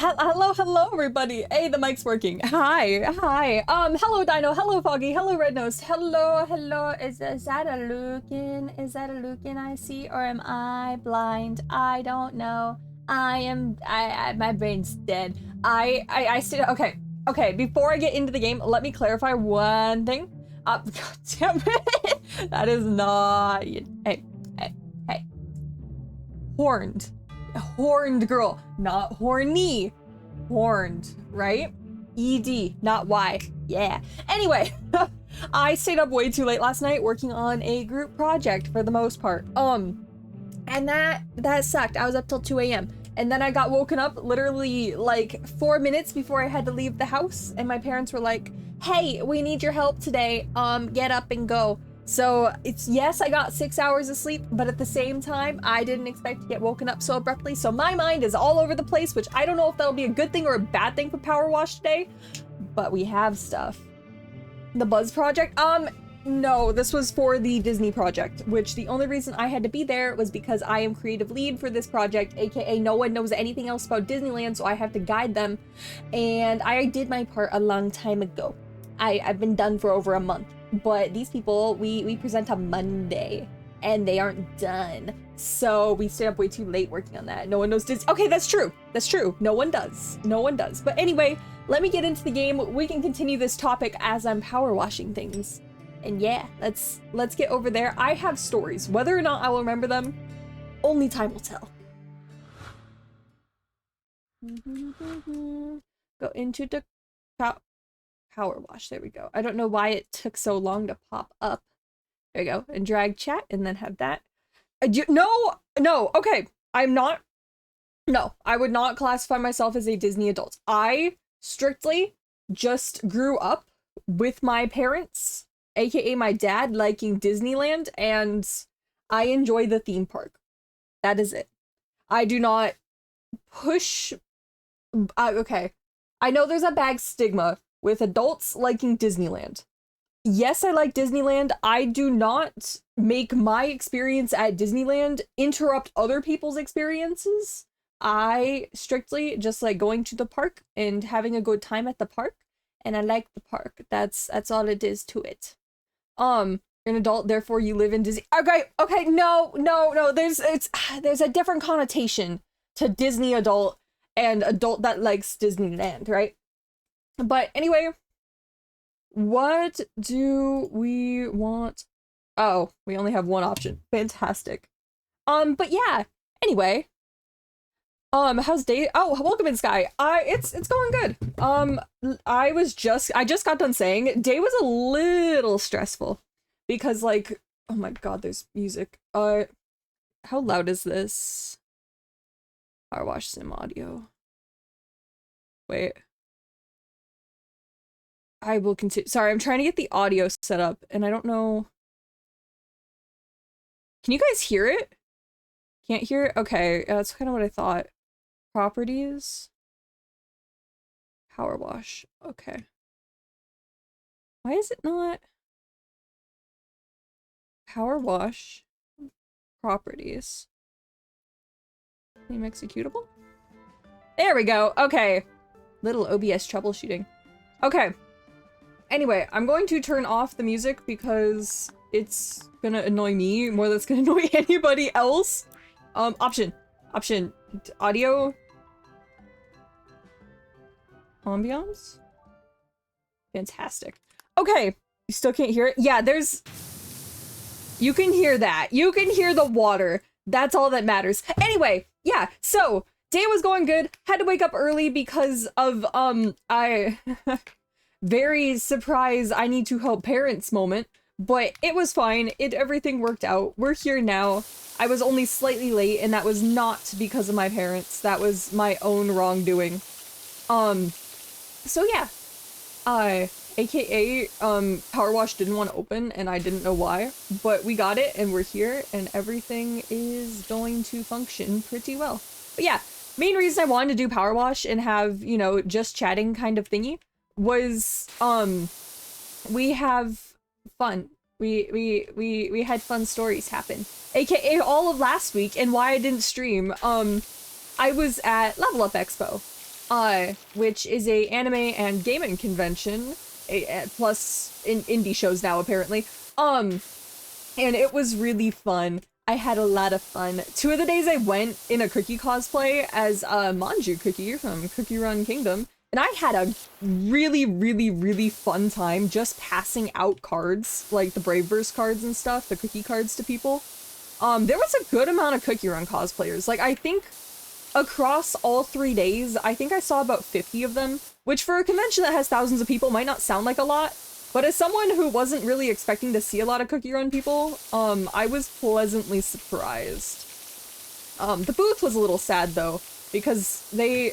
Hello, everybody. Hey, the mic's working. Hi. Hello, Dino. Hello, Foggy. Hello, Red Nose. Hello. Is that a Lucan? Is that a Lucan I see, or am I blind? I don't know. My brain's dead. I still. Okay. Before I get into the game, let me clarify one thing. God damn it. That is not. Hey. Horned girl, not horny. Horned, right? ED, not Y. Yeah. Anyway, I stayed up way too late last night working on a group project for the most part. And that sucked. I was up till 2 a.m. And then I got woken up literally like 4 minutes before I had to leave the house. And my parents were like, hey, we need your help today. Get up and go. So yes, I got 6 hours of sleep, but at the same time, I didn't expect to get woken up so abruptly. So my mind is all over the place, which I don't know if that'll be a good thing or a bad thing for Power Wash today, but we have stuff. The Buzz Project? No, this was for the Disney project, which the only reason I had to be there was because I am creative lead for this project, aka no one knows anything else about Disneyland, so I have to guide them. And I did my part a long time ago. I've been done for over a month. But these people, we present on Monday, and they aren't done. So we stayed up way too late working on that. No one knows Disney. Okay, that's true. No one does. But anyway, let me get into the game. We can continue this topic as I'm power washing things. And yeah, let's get over there. I have stories. Whether or not I will remember them, only time will tell. Go into the power wash. There we go. I don't know why it took so long to pop up. There we go. And drag chat and then have that. No. Okay. No, I would not classify myself as a Disney adult. I strictly just grew up with my parents, aka my dad, liking Disneyland, and I enjoy the theme park. That is it. I do not push. Okay. I know there's a bad stigma with adults liking Disneyland. Yes, I like Disneyland. I do not make my experience at Disneyland interrupt other people's experiences. I strictly just like going to the park and having a good time at the park, and I like the park. That's all it is to it. You're an adult, therefore you live in Disney. Okay, no. There's a different connotation to Disney adult and adult that likes Disneyland, right? But anyway, what do we want? Oh, we only have one option. Fantastic. But yeah, anyway. How's day? Oh, welcome in, Sky. It's going good. I just got done saying day was a little stressful because like, oh my god, there's music. How loud is this? Power wash sim audio. Wait. I will continue. Sorry, I'm trying to get the audio set up, and I don't know. Can you guys hear it? Can't hear it? Okay, that's kind of what I thought. Properties. Power wash. Okay. Why is it not? Power wash. Properties. Name executable? There we go. Okay. Little OBS troubleshooting. Okay. Anyway, I'm going to turn off the music because it's gonna annoy me more than it's gonna annoy anybody else. Option, audio, ambiance. Fantastic. Okay, you still can't hear it? Yeah, you can hear that. You can hear the water. That's all that matters. Anyway, yeah, so day was going good. Had to wake up early because of, very surprise I need to help parents moment, but it was fine. Everything worked out. We're here now. I was only slightly late, and that was not because of my parents. That was my own wrongdoing. So yeah. AKA, Power Wash didn't want to open, and I didn't know why, but we got it, and we're here, and everything is going to function pretty well. But yeah, main reason I wanted to do Power Wash and have, you know, just chatting kind of thingy was, we have fun. We had fun stories happen. AKA all of last week, and why I didn't stream. I was at Level Up Expo. which is a anime and gaming convention, plus in indie shows now apparently. And it was really fun. I had a lot of fun. 2 of the days I went in a cookie cosplay as Manju Cookie from Cookie Run Kingdom, and I had a really, really, really fun time just passing out cards, like the Braveverse cards and stuff, the cookie cards to people. There was a good amount of Cookie Run cosplayers. Like, I think across all 3 days, I think I saw about 50 of them, which for a convention that has thousands of people might not sound like a lot, but as someone who wasn't really expecting to see a lot of Cookie Run people, I was pleasantly surprised. The booth was a little sad though, because they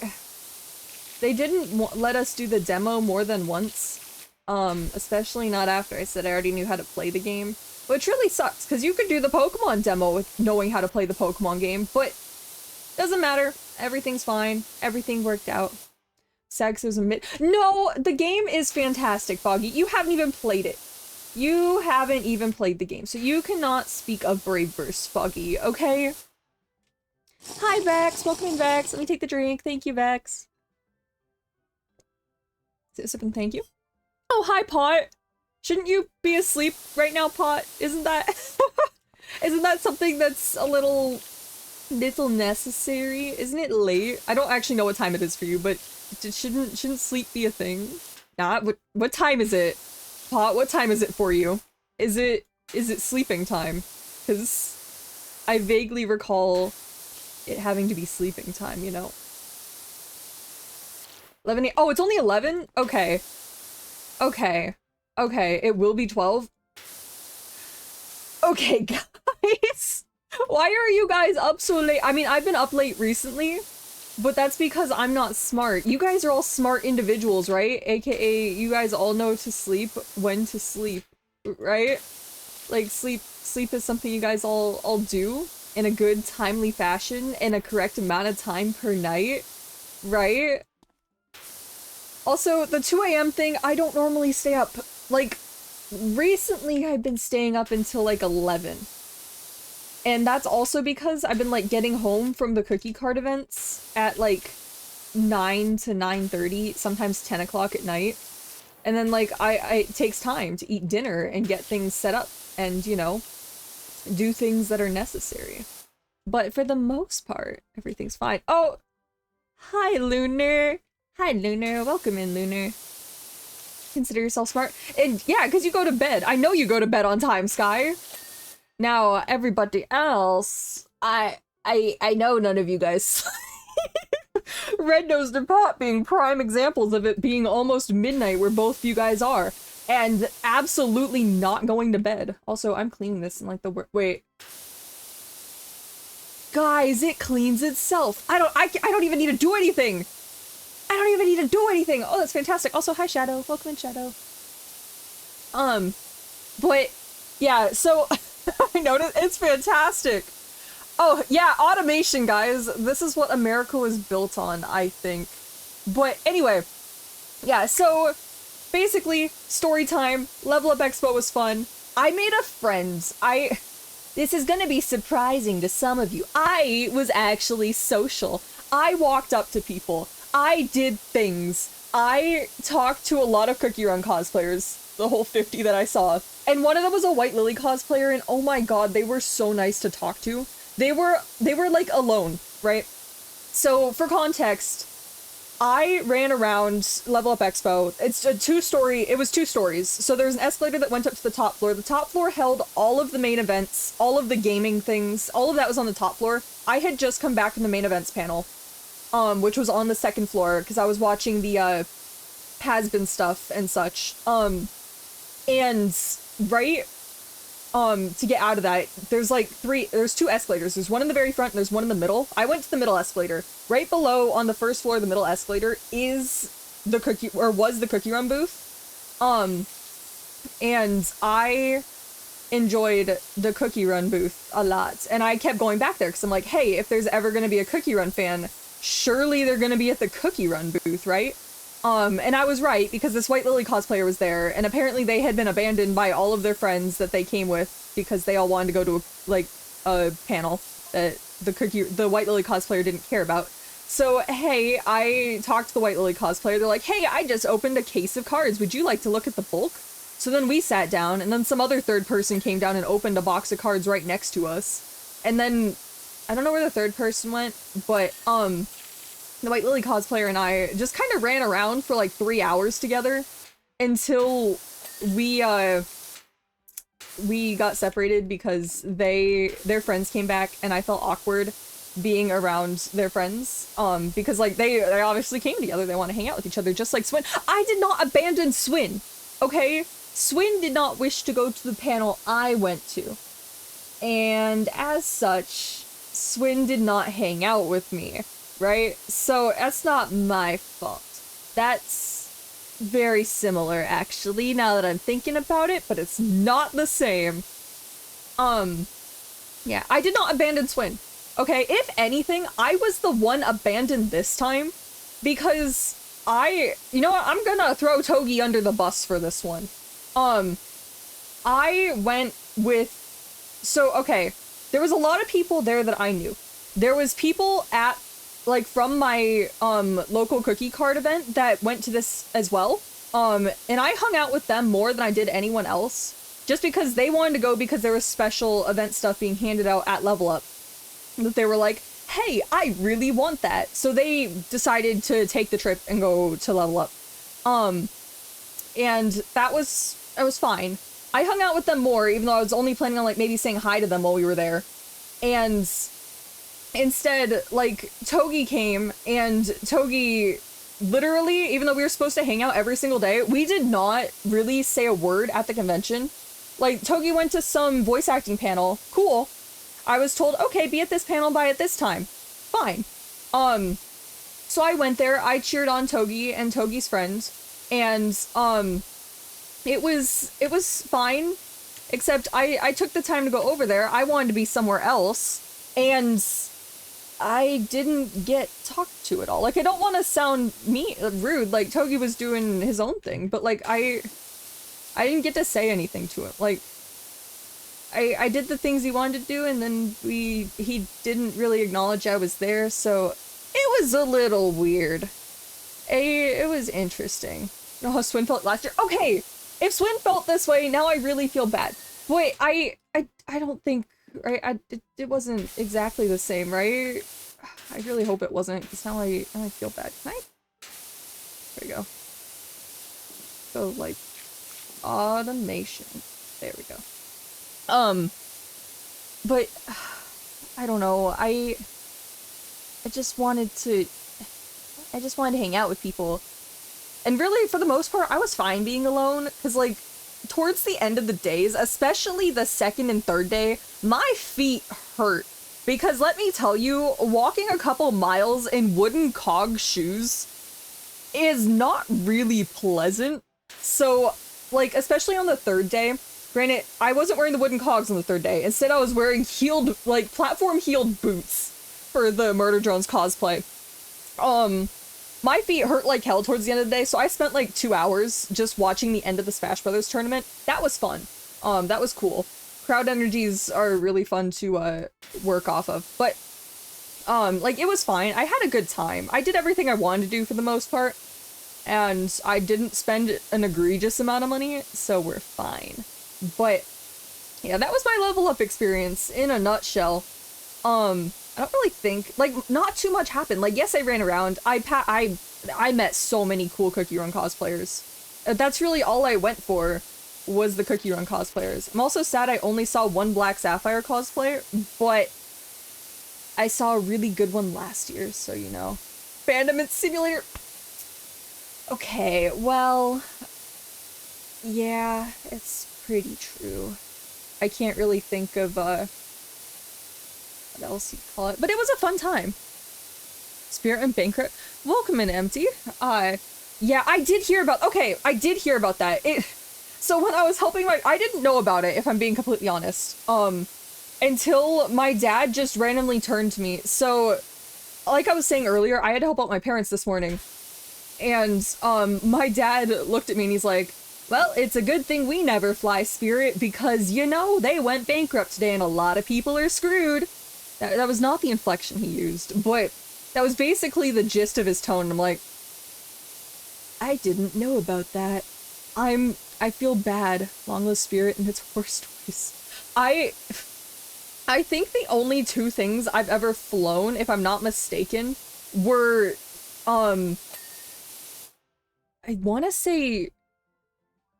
didn't let us do the demo more than once, especially not after I said I already knew how to play the game, which really sucks, because you could do the Pokemon demo with knowing how to play the Pokemon game, but doesn't matter. Everything's fine. Everything worked out. Sex is a No, the game is fantastic, Foggy. You haven't even played it. You haven't even played the game, so you cannot speak of Braveverse, Foggy, okay? Hi, Vex. Welcome in, Vex. Let me take the drink. Thank you, Vex. Sipping, thank you. Oh, hi, Pot. Shouldn't you be asleep right now, Pot? Isn't that... Isn't that something that's a little necessary? Isn't it late? I don't actually know what time it is for you, but shouldn't sleep be a thing? Nah, what time is it? Pot, what time is it for you? Is it sleeping time? Because I vaguely recall it having to be sleeping time, you know? 11. Oh, it's only 11? Okay. Okay. Okay, it will be 12. Okay, guys. Why are you guys up so late? I mean, I've been up late recently, but that's because I'm not smart. You guys are all smart individuals, right? AKA, you guys all know to sleep, when to sleep, right? Like, sleep is something you guys all do in a good, timely fashion, in a correct amount of time per night, right? Also, the 2 a.m. thing, I don't normally stay up. Like, recently I've been staying up until like 11. And that's also because I've been like getting home from the cookie card events at like 9 to 9:30, sometimes 10 o'clock at night. And then like it takes time to eat dinner and get things set up and, you know, do things that are necessary. But for the most part, everything's fine. Oh, hi, Lunar. Hi, Lunar. Welcome in, Lunar. Consider yourself smart. And yeah, because you go to bed. I know you go to bed on time, Sky. Now, everybody else, I know none of you guys. Red-Nosed and Pot being prime examples of it being almost midnight where both of you guys are. And absolutely not going to bed. Also, I'm cleaning this in like the wait. Guys, it cleans itself. I don't even need to do anything. I don't even need to do anything. Oh, that's fantastic. Also, hi, Shadow. Welcome in, Shadow. But yeah, so I noticed it's fantastic. Oh, yeah, automation, guys. This is what America was built on, I think. But anyway, yeah, so basically, story time. Level Up Expo was fun. I made a friend. This is gonna be surprising to some of you. I was actually social. I walked up to people. I did things. I talked to a lot of Cookie Run cosplayers, the whole 50 that I saw. And one of them was a White Lily cosplayer, and oh my god, they were so nice to talk to. They were like alone, right? So for context, I ran around Level Up Expo. It was 2 stories. So there was an escalator that went up to the top floor. The top floor held all of the main events, all of the gaming things, all of that was on the top floor. I had just come back from the main events panel, which was on the 2nd floor, because I was watching the, has-been stuff and such. And, right, to get out of that, there's 2 escalators. There's one in the very front and there's one in the middle. I went to the middle escalator. Right below, on the 1st floor of the middle escalator, was the Cookie Run booth. And I enjoyed the Cookie Run booth a lot. And I kept going back there, because I'm like, hey, if there's ever gonna be a Cookie Run fan, surely they're gonna be at the Cookie Run booth, right? And I was right, because this White Lily cosplayer was there, and apparently they had been abandoned by all of their friends that they came with, because they all wanted to go to, a panel that the White Lily cosplayer didn't care about. So, hey, I talked to the White Lily cosplayer. They're like, hey, I just opened a case of cards. Would you like to look at the bulk? So then we sat down, and then some other third person came down and opened a box of cards right next to us. And then, I don't know where the third person went, but, the White Lily cosplayer and I just kind of ran around for like 3 hours together until we got separated because their friends came back and I felt awkward being around their friends. Because like they obviously came together, they want to hang out with each other, just like Swin. I did not abandon Swin, okay? Swin did not wish to go to the panel I went to. And as such, Swin did not hang out with me. Right? So that's not my fault. That's very similar, actually, now that I'm thinking about it, but it's not the same. Yeah, I did not abandon Swin. Okay, if anything, I was the one abandoned this time because you know what, I'm gonna throw Togi under the bus for this one. I went with, so, okay, there was a lot of people there that I knew. There was people at like from my local cookie card event that went to this as well. And I hung out with them more than I did anyone else, just because they wanted to go because there was special event stuff being handed out at Level Up. That they were like, hey, I really want that. So they decided to take the trip and go to Level Up. And that was fine. I hung out with them more, even though I was only planning on like maybe saying hi to them while we were there. And instead, like, Togi came, and Togi literally, even though we were supposed to hang out every single day, we did not really say a word at the convention. Like, Togi went to some voice acting panel. Cool. I was told, okay, be at this panel by at this time. Fine. So I went there, I cheered on Togi and Togi's friend, and, it was fine, except I took the time to go over there. I wanted to be somewhere else, and I didn't get talked to at all. Like, I don't want to sound rude, like, Togi was doing his own thing, but, like, I didn't get to say anything to him. Like, I did the things he wanted to do, and then he didn't really acknowledge I was there, so it was a little weird. It was interesting. You know how Swin felt last year? Okay, if Swin felt this way, now I really feel bad. Wait, I don't think, right? It wasn't exactly the same, right? I really hope it wasn't, because now I feel bad. Can I? There we go. So, like, automation. There we go. But, I don't know, I just wanted to hang out with people. And really, for the most part, I was fine being alone, because, like, towards the end of the days, especially the second and third day, my feet hurt. Because let me tell you, walking a couple miles in wooden cog shoes is not really pleasant. So, like, especially on the third day, granted, I wasn't wearing the wooden cogs on the third day. Instead, I was wearing heeled, like, platform-heeled boots for the Murder Drones cosplay. My feet hurt like hell towards the end of the day, so I spent like 2 hours just watching the end of the Smash Brothers tournament. That was fun. That was cool. Crowd energies are really fun to work off of. But like, it was fine. I had a good time. I did everything I wanted to do for the most part, and I didn't spend an egregious amount of money, so we're fine. But yeah, that was my level up experience in a nutshell. I don't really think, like, not too much happened. Like, yes, I ran around. I met so many cool Cookie Run cosplayers. That's really all I went for, was the Cookie Run cosplayers. I'm also sad I only saw one Black Sapphire cosplayer, but I saw a really good one last year, so, you know. Fandom Simulator. Okay, well, yeah, it's pretty true. I can't really think of, what else you'd call it, but it was a fun time. Spirit and Bankrupt. Welcome in, Empty. Yeah, I did hear about, okay, I did hear about that. So when I was helping I didn't know about it, if I'm being completely honest, until my dad just randomly turned to me. So, like I was saying earlier, I had to help out my parents this morning, and, my dad looked at me and he's like, well, it's a good thing we never fly Spirit, because, you know, they went bankrupt today and a lot of people are screwed. That was not the inflection he used, but That was basically the gist of his tone. I'm like, I didn't know about that. I feel bad. Long live Spirit and its horror stories. I think the only two things I've ever flown, if I'm not mistaken, were, I want to say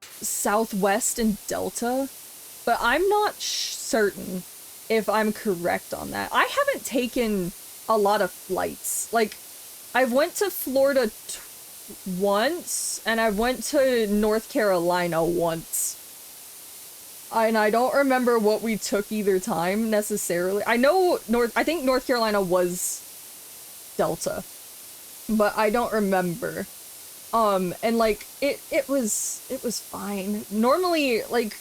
Southwest and Delta, but I'm not certain if I'm correct on that. I haven't taken a lot of flights. Like, I went to Florida once, and I went to North Carolina once. And I don't remember what we took either time, necessarily. I know I think North Carolina was Delta, but I don't remember. And like, it was fine. Normally, like,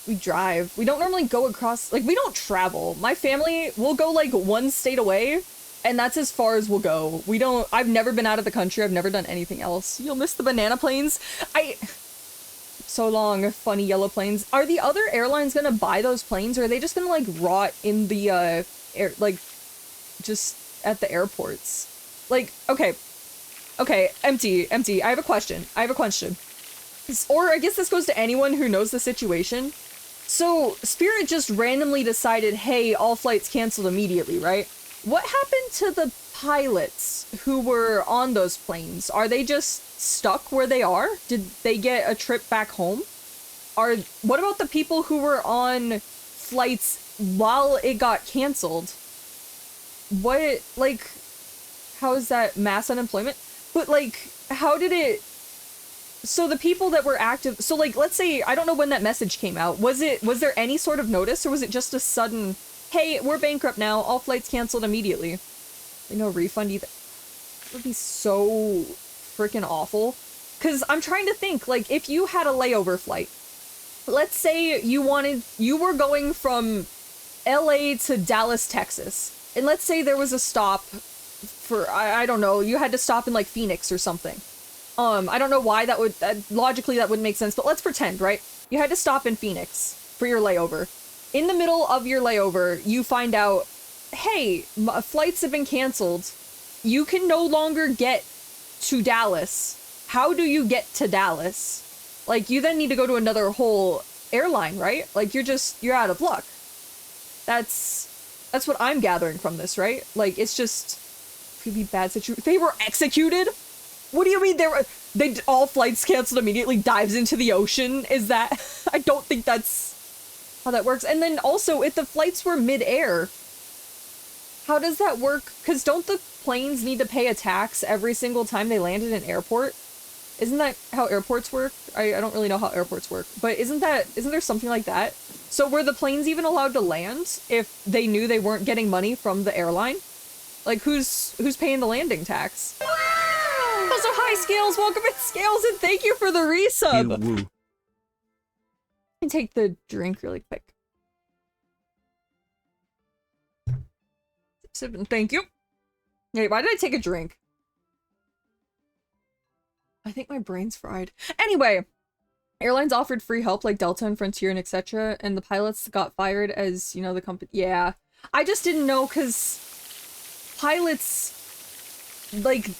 we drive. We don't normally go across, like, we don't travel. My family will go like one state away, and that's as far as we'll go. I've never been out of the country. I've never done anything else. You'll miss the banana planes. So long, funny yellow planes. Are the other airlines gonna buy those planes, or are they just gonna like rot in the air, like just at the airports? Like, okay, empty. I have a question. Or I guess this goes to anyone who knows the situation. So Spirit just randomly decided, hey, all flights canceled immediately, right? What happened to the pilots who were on those planes? Are they just stuck where they are? Did they get a trip back home? What about the people who were on flights while it got canceled? What, like, how is that mass unemployment? But like, how did it, so the people that were active, so like, let's say, I don't know when that message came out. Was there any sort of notice, or was it just a sudden, hey, we're bankrupt now, all flights canceled immediately? No refund either. That would be so freaking awful. Because I'm trying to think, like, if you had a layover flight, let's say you were going from LA to Dallas, Texas, and let's say there was a stop for, I don't know, you had to stop in like Phoenix or something. I don't know why logically that wouldn't make sense, but let's pretend, right? You had to stop in Phoenix for your layover. In the middle of your layover, you find out, hey, flights have been canceled. You can no longer get to Dallas. How do you get to Dallas? Like, you then need to go to another whole airline, right? Like, you're out of luck. That's what I'm gathering from this, right? Like, it's just could be bad situation. They were executed? What do you mean all flights canceled immediately, dives into the ocean? Is that, I don't think that's how that works. And then also, if the flights were mid-air, how does that work? Because don't the planes need to pay a tax every single time they land in an airport? Isn't that how airports work? I don't really know how airports work, but isn't there something like that? So were the planes even allowed to land if they knew they weren't getting money from the airline? Like, who's paying the landing tax? Also, hi, Scales! Welcome in, Scales, and thank you for the resub! Let me take the drink really quick. Sipping, thank you. Hey, why did I take a drink? I think my brain's fried. Anyway, airlines offered free help like Delta and Frontier and etc. And the pilots got fired as, you know, the company. Yeah. I just didn't know because pilots, like,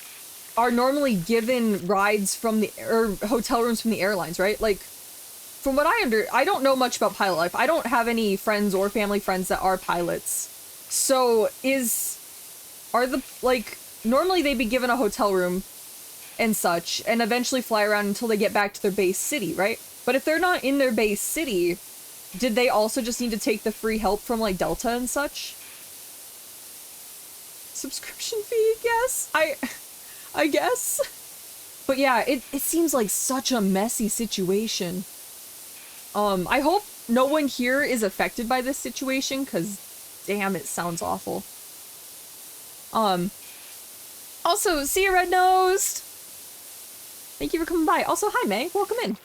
are normally given rides from or hotel rooms from the airlines, right? Like, from what I don't know much about pilot life. I don't have any friends or family friends that are pilots. So normally they'd be given a hotel room and such, and eventually fly around until they get back to their base city, right? But if they're not in their base city, did they also just need to take the free help from, like, Delta and such? Subscription fee, yes? I guess? But yeah, it seems like such a messy situation. I hope no one here is affected by this situation, because damn, it sounds awful. Also, see you, Red-Nosed! Thank you for coming by. Also, hi, May. Welcome in.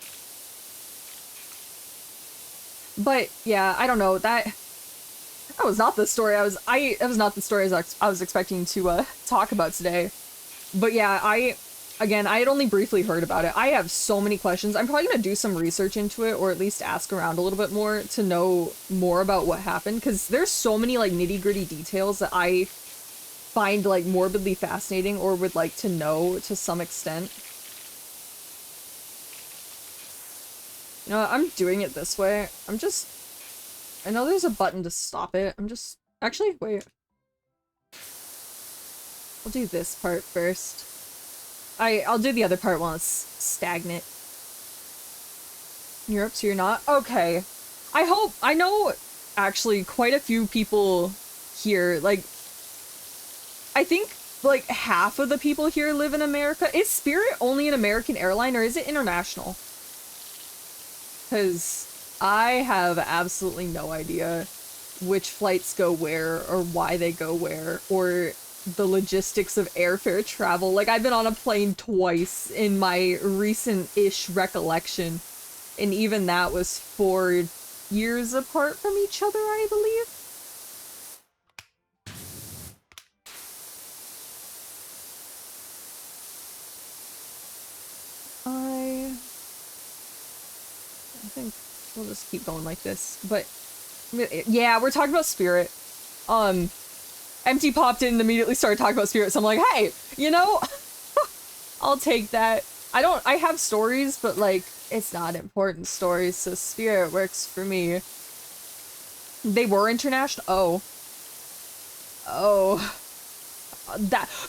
But, yeah, I don't know. That was not the story I was expecting to, talk about today. But yeah, I had only briefly heard about it. I have so many questions. I'm probably gonna do some research into it, or at least ask around a little bit more to know more about what happened, because there's so many, like, nitty-gritty details that I find like morbidly fascinating or would like to know to some extent. You know, I'm doing it this way. I know there's a button to stop it. Actually, wait. I'll do this part first. I'll do the other part while it's stagnant. You're up, so you're not? Okay. I know actually quite a few people here, like, I think like half of the people here live in America. Is Spirit only an American airline or is it international? Because I have absolutely no idea which flights go where or why they go where or the logistics of airfare travel. Like, I've been on a plane twice in my recent-ish recollection, and even that was 4 years apart from each other, I believe. I think we'll just keep going like this, but yeah, we're talking about Spirit. Empty popped in and immediately started talking about Spirit, so I'm like, hey, you know, I'll take that. I have stories, but like, it's not important stories, so Spirit works for me. They were international? Oh.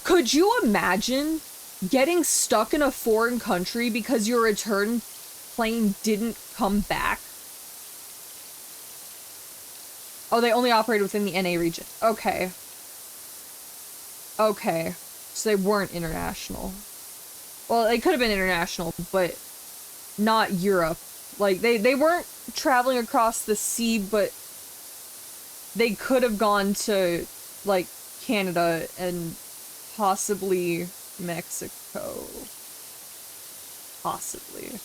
Could you imagine getting stuck in a foreign country because your return plane didn't come back? Oh, they only operated within the NA region. Okay. Okay. So they weren't international. Well, they could have been international, but not Europe. Like, they weren't traveling across the sea, but they could have gone to, like, Canada and possibly Mexico. Possibly.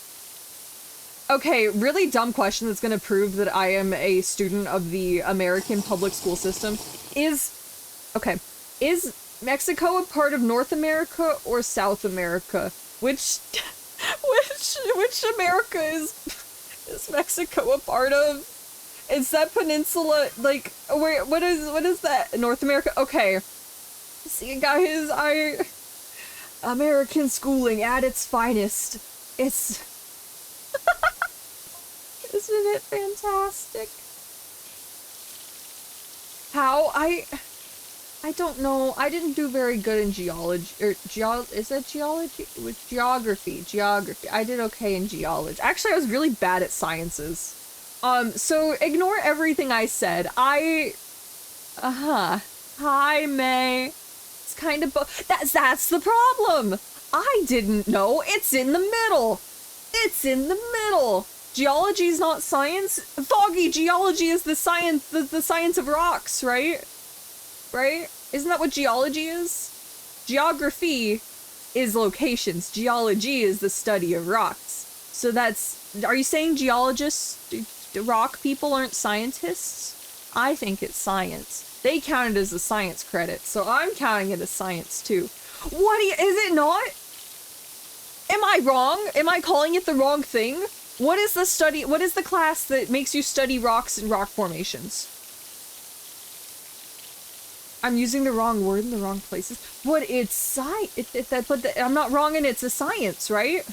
Okay, really dumb question that's gonna prove that I am a student of the American public school system. Is Mexico a part of North America or South America? Which America is Mexico a part of? Is that peninsula, like, where, what is that? North America? Okay. See, guys, American schooling at its finest. It's... Isn't it fantastic? How? I don't know. I didn't do very good in geology, or is that geology? With geography. I did okay in geology. Actually, I was really bad at sciences. So ignore everything I said. Hi, May. It's kind of that's the problem. I didn't know. It's in the middle. It's in the middle. Geology is not science. Foggy, geology is the science, the science of rocks, right? Right? Isn't that what geology is? Geography is locations. Geology is the study of rocks. So that's, are you saying geologists, rock people aren't scientists? I think it's science. They count it as a science credit, so I'm counting it as science too. What is it not? Am I wrong? Am I calling it the wrong thing? What is the class that makes you study rocks and rock formations? I'm using the wrong word in the wrong places. But it's science. I'm not wrong and it's a science, right?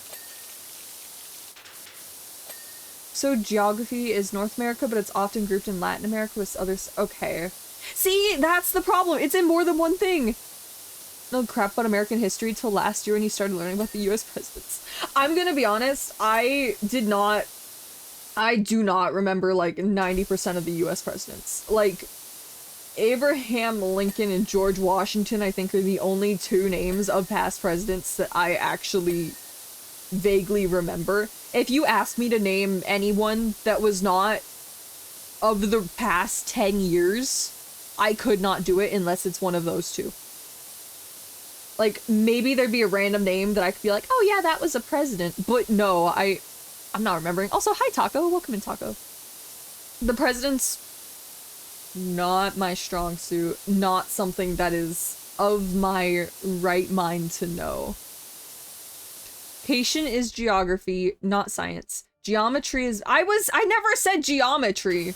So geography is North America, but it's often grouped in Latin America with others. Okay. See, that's the problem. It's in more than one thing. No crap about American history till last year when you started learning about the US presidents. I'm gonna be honest, I do not remember like 90% of the US presidents. Like, Abraham Lincoln and George Washington, I think, are the only two names of past presidents that I actually vaguely remember. If you asked me to name anyone that was not of the past 10 years, I could not do it unless it's one of those two. Like, maybe there'd be a random name that I could be like, oh yeah, that was a president. But no, I'm not remembering. Also, hi Taco, welcome in Taco. The president's not my strong suit, not something that is of my right mind to know. Patient is geography, not science. Geometry is, I never said geometry.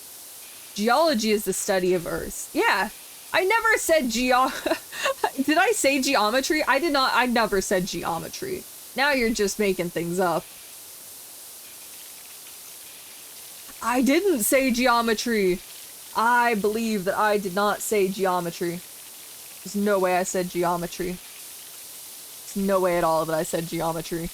Geology is the study of Earth. Yeah, I never said Did I say geometry? I did not. I never said geometry. Now you're just making things up. I didn't say geometry. I believe that I did not say geometry. There's no way I said geometry. There's no way at all that I said geometry.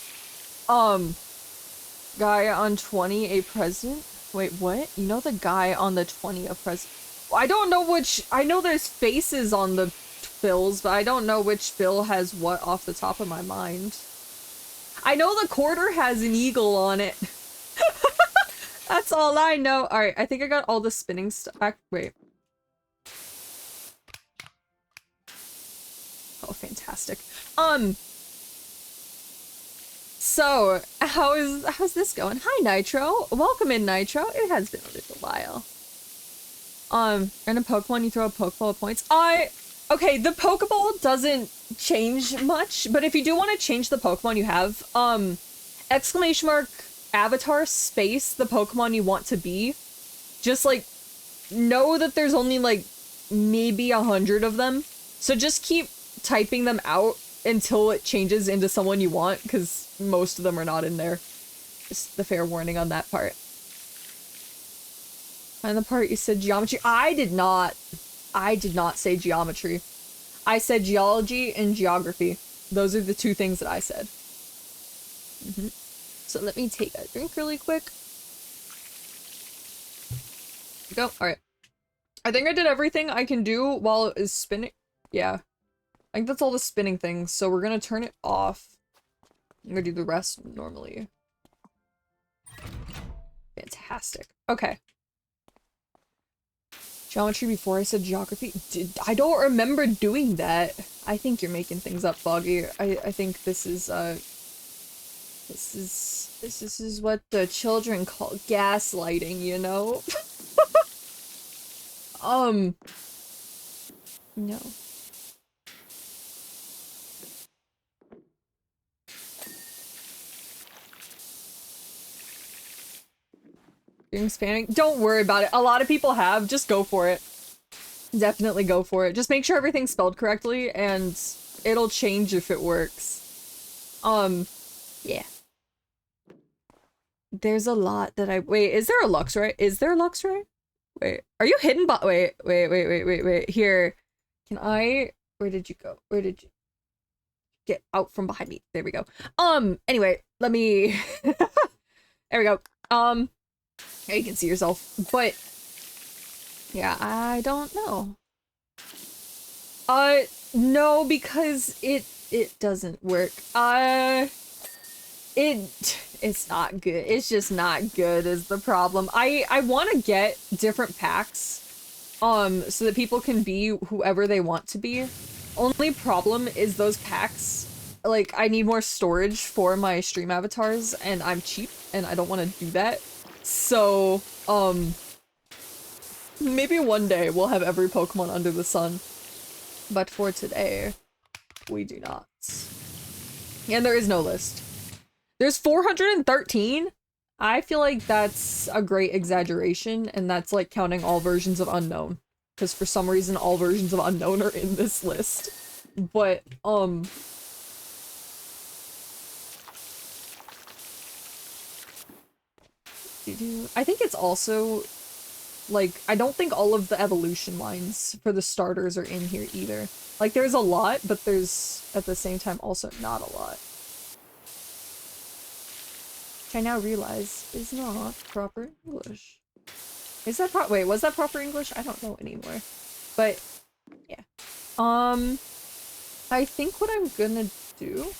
Guy on 20, a president? Wait, what? You know the guy on the 20, a president? I don't know which. I know there's faces on the bills, but I don't know which bill has what off the top of my mind. I know the quarter has an eagle on it. That's all I know. Alright, I think I got all the spinning stuff back. Wait. Oh, fantastic. So, how's this going? Hi, Nitro. Welcome in, Nitro. It has been a little while. And a Pokemon, you throw a Pokeball at points. Okay, the Pokeball doesn't change much, but if you do want to change the Pokemon you have, exclamation mark avatar space the Pokemon you want to be. Just, like, know that there's only, like, maybe 100 of them. So just keep typing them out until it changes into someone you want, because most of them are not in there. Just the fair warning on that part. And the part you said geometry. I did not say geometry. I said geology and geography. Those are the two things that I said. So let me take a drink really quick. Go. Alright. I think I did everything I can do while it is spinning. Yeah. I think that's all the spinning things, so we're gonna turn it off. I'm gonna do the rest normally. Fantastic. Okay. Geometry before I said geography? I don't remember doing that. I think you're making things up, Foggy. I think this is this is what the children call gaslighting, you know? No. Doing spamming? Don't worry about it. A lot of people have. Just go for it. Definitely go for it. Just make sure everything's spelled correctly, and it'll change if it works. Yeah. There's a lot that I- Wait, is there a Luxray? Is there a Luxray? Wait, are you hidden by- Wait. Here. Can I- Where did you go? Where did you- Get out from behind me. There we go. Anyway, let me- There we go. Yeah, you can see yourself, but yeah, I don't know. No, because it doesn't work. It's not good. It's just not good is the problem. I want to get different packs, so that people can be whoever they want to be. Only problem is those packs, like, I need more storage for my stream avatars, and I'm cheap, and I don't want to do that. So, maybe one day we'll have every Pokemon under the sun. But for today, we do not. And there is no list. There's 413? I feel like that's a great exaggeration, and that's like counting all versions of Unknown. Because for some reason, all versions of Unknown are in this list. But, I think it's also, like, I don't think all of the evolution lines for the starters are in here either. Like, there's a lot, but there's, at the same time, also not a lot. Which I now realize is not proper English. Is that wait, was that proper English? I don't know anymore. But, yeah. I think what I'm gonna do,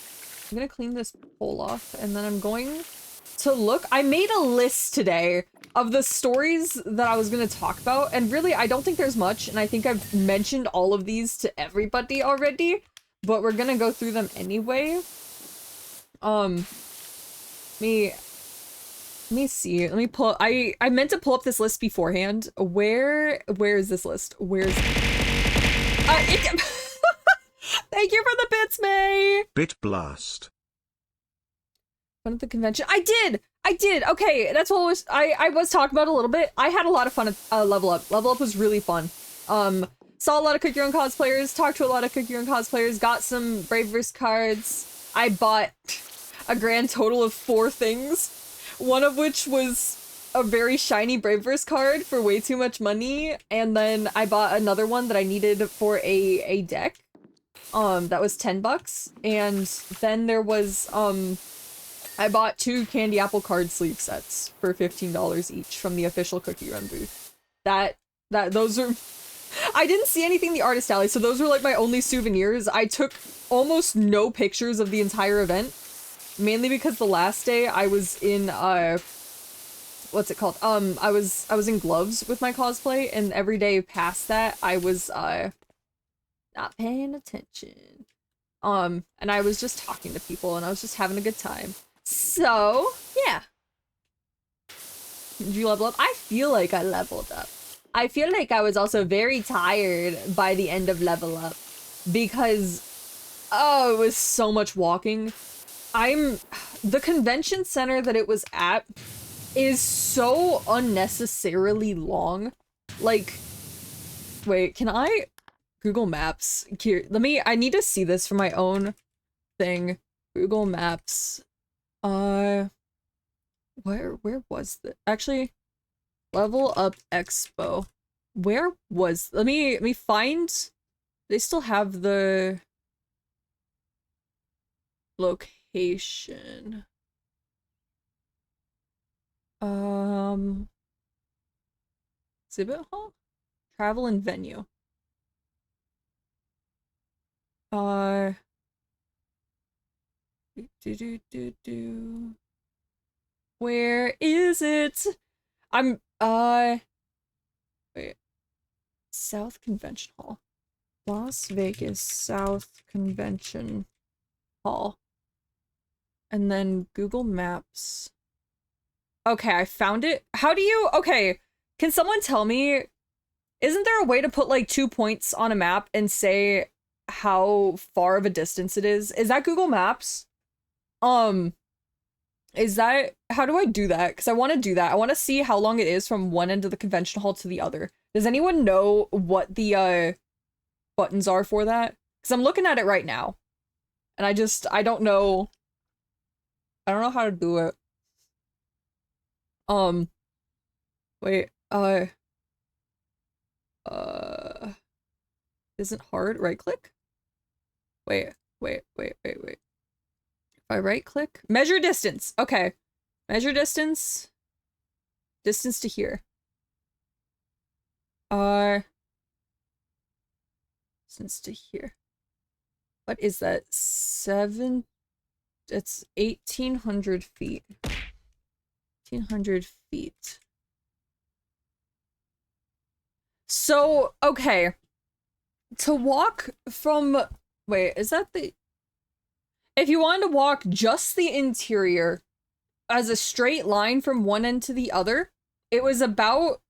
I'm gonna clean this bowl off, and then I'm going to look. I made a list today of the stories that I was going to talk about, and really I don't think there's much, and I think I've mentioned all of these to everybody already, but we're going to go through them anyway. Let me see. Let me pull. I meant to pull up this list beforehand. Where is this list? Where's Thank you for the bits, May. Bit blast. Fun at the convention. I did. Okay, that's what I was talking about a little bit. I had a lot of fun at Level Up. Level Up was really fun. Saw a lot of Cook Your Own cosplayers, talked to a lot of Cook Your Own cosplayers, got some Braveverse cards. I bought a grand total of 4 things, one of which was a very shiny Braveverse card for way too much money, and then I bought another one that I needed for a deck. That was $10, and then there was, I bought 2 candy apple card sleeve sets for $15 each from the official Cookie Run booth. Those are... I didn't see anything in the artist alley, so those were like my only souvenirs. I took almost no pictures of the entire event, mainly because the last day I was in, what's it called? I was in gloves with my cosplay, and every day past that, I was, not paying attention. And I was just talking to people, and I was just having a good time. So, yeah. Did you level up? I feel like I leveled up. I feel like I was also very tired by the end of level up, because, oh, it was so much walking. The convention center that it was at is so unnecessarily long. Like, wait, can I Google Maps? Here, I need to see this for my own thing. Google Maps. Where was the, actually, Level Up Expo. Where was, let me find, they still have the location. Exhibit hall? Travel and venue. Where is it? Wait. South Convention Hall. Las Vegas South Convention Hall. And then Google Maps. Okay, I found it. How do you... Okay, can someone tell me... Isn't there a way to put, like, 2 points on a map and say how far of a distance it is? Is that Google Maps? Is that... How do I do that? Because I want to do that. I want to see how long it is from one end of the convention hall to the other. Does anyone know what the, buttons are for that? Because I'm looking at it right now. And I don't know... I don't know how to do it. Wait, isn't hard? Right click? Wait. If I right click? Measure distance! Okay. Measure distance. Distance to here. Distance to here. What is that? It's 1,800 feet. 1,800 feet. So, okay. To walk from... Wait, is that the... If you wanted to walk just the interior as a straight line from one end to the other, it was about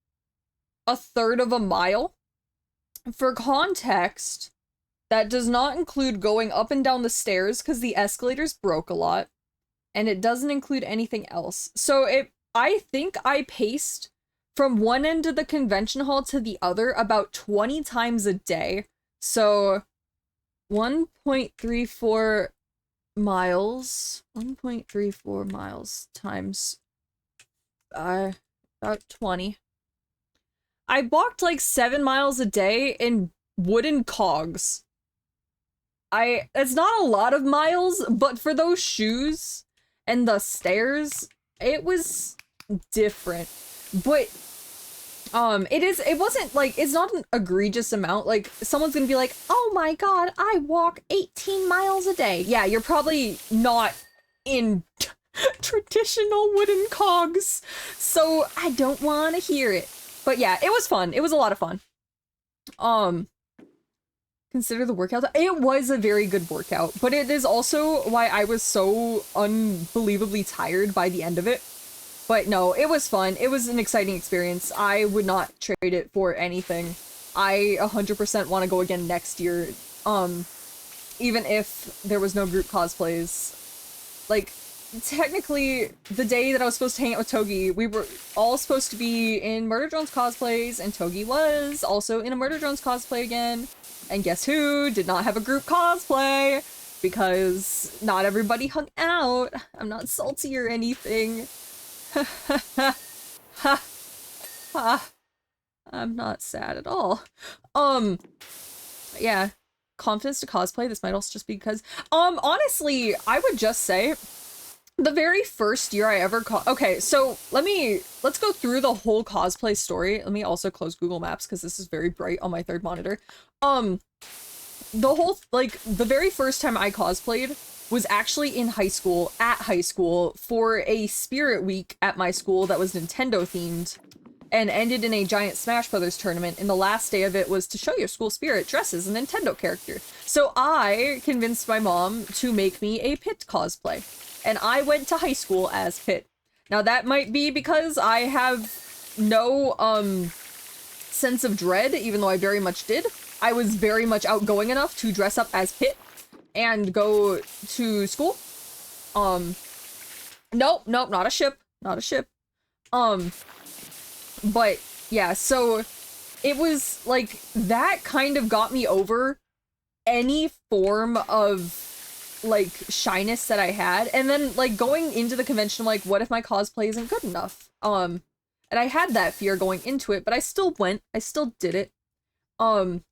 1/3 of a mile. For context, that does not include going up and down the stairs because the escalators broke a lot. And it doesn't include anything else. So I think I paced from one end of the convention hall to the other about 20 times a day. So 1.34 miles. 1.34 miles times about 20. I walked like 7 miles a day in wooden cogs. It's not a lot of miles, but for those shoes and the stairs, it was different. But it wasn't like, it's not an egregious amount. Like, someone's gonna be like, oh my god, I walk 18 miles a day. Yeah, you're probably not in traditional wooden cogs, so I don't want to hear it. But yeah, it was fun. It was a lot of fun. Consider the workout. It was a very good workout, but it is also why I was so unbelievably tired by the end of it. But no, it was fun. It was an exciting experience. I would not trade it for anything. I 100% want to go again next year. Even if there was no group cosplays. Like, technically, the day that I was supposed to hang out with Togi, we were all supposed to be in Murder Drones cosplays, and Togi was also in a Murder Drones cosplay again. And guess who did not have a group cosplay? Because not everybody hung out. I'm not salty or anything. I'm not sad at all. Yeah. Confidence to cosplay. This might also just be because, honestly, I would just say the very first year I ever okay, so let's go through the whole cosplay story. Let me also close Google Maps because this is very bright on my third monitor. The whole, like, the very first time I cosplayed was actually in high school, for a Spirit Week at my school that was Nintendo themed and ended in a giant Smash Brothers tournament, and the last day of it was to show your school spirit dress as a Nintendo character. So I convinced my mom to make me a Pit cosplay, and I went to high school as Pit. Now that might be because I have no sense of dread, even though I very much did. I was very much outgoing enough to dress up as Pit and go to school. Nope, not a ship. But yeah, so it was like that kind of got me over any form of like shyness that I had. And then like going into the convention, like, what if my cosplay isn't good enough? And I had that fear going into it, but I still went, I still did it. And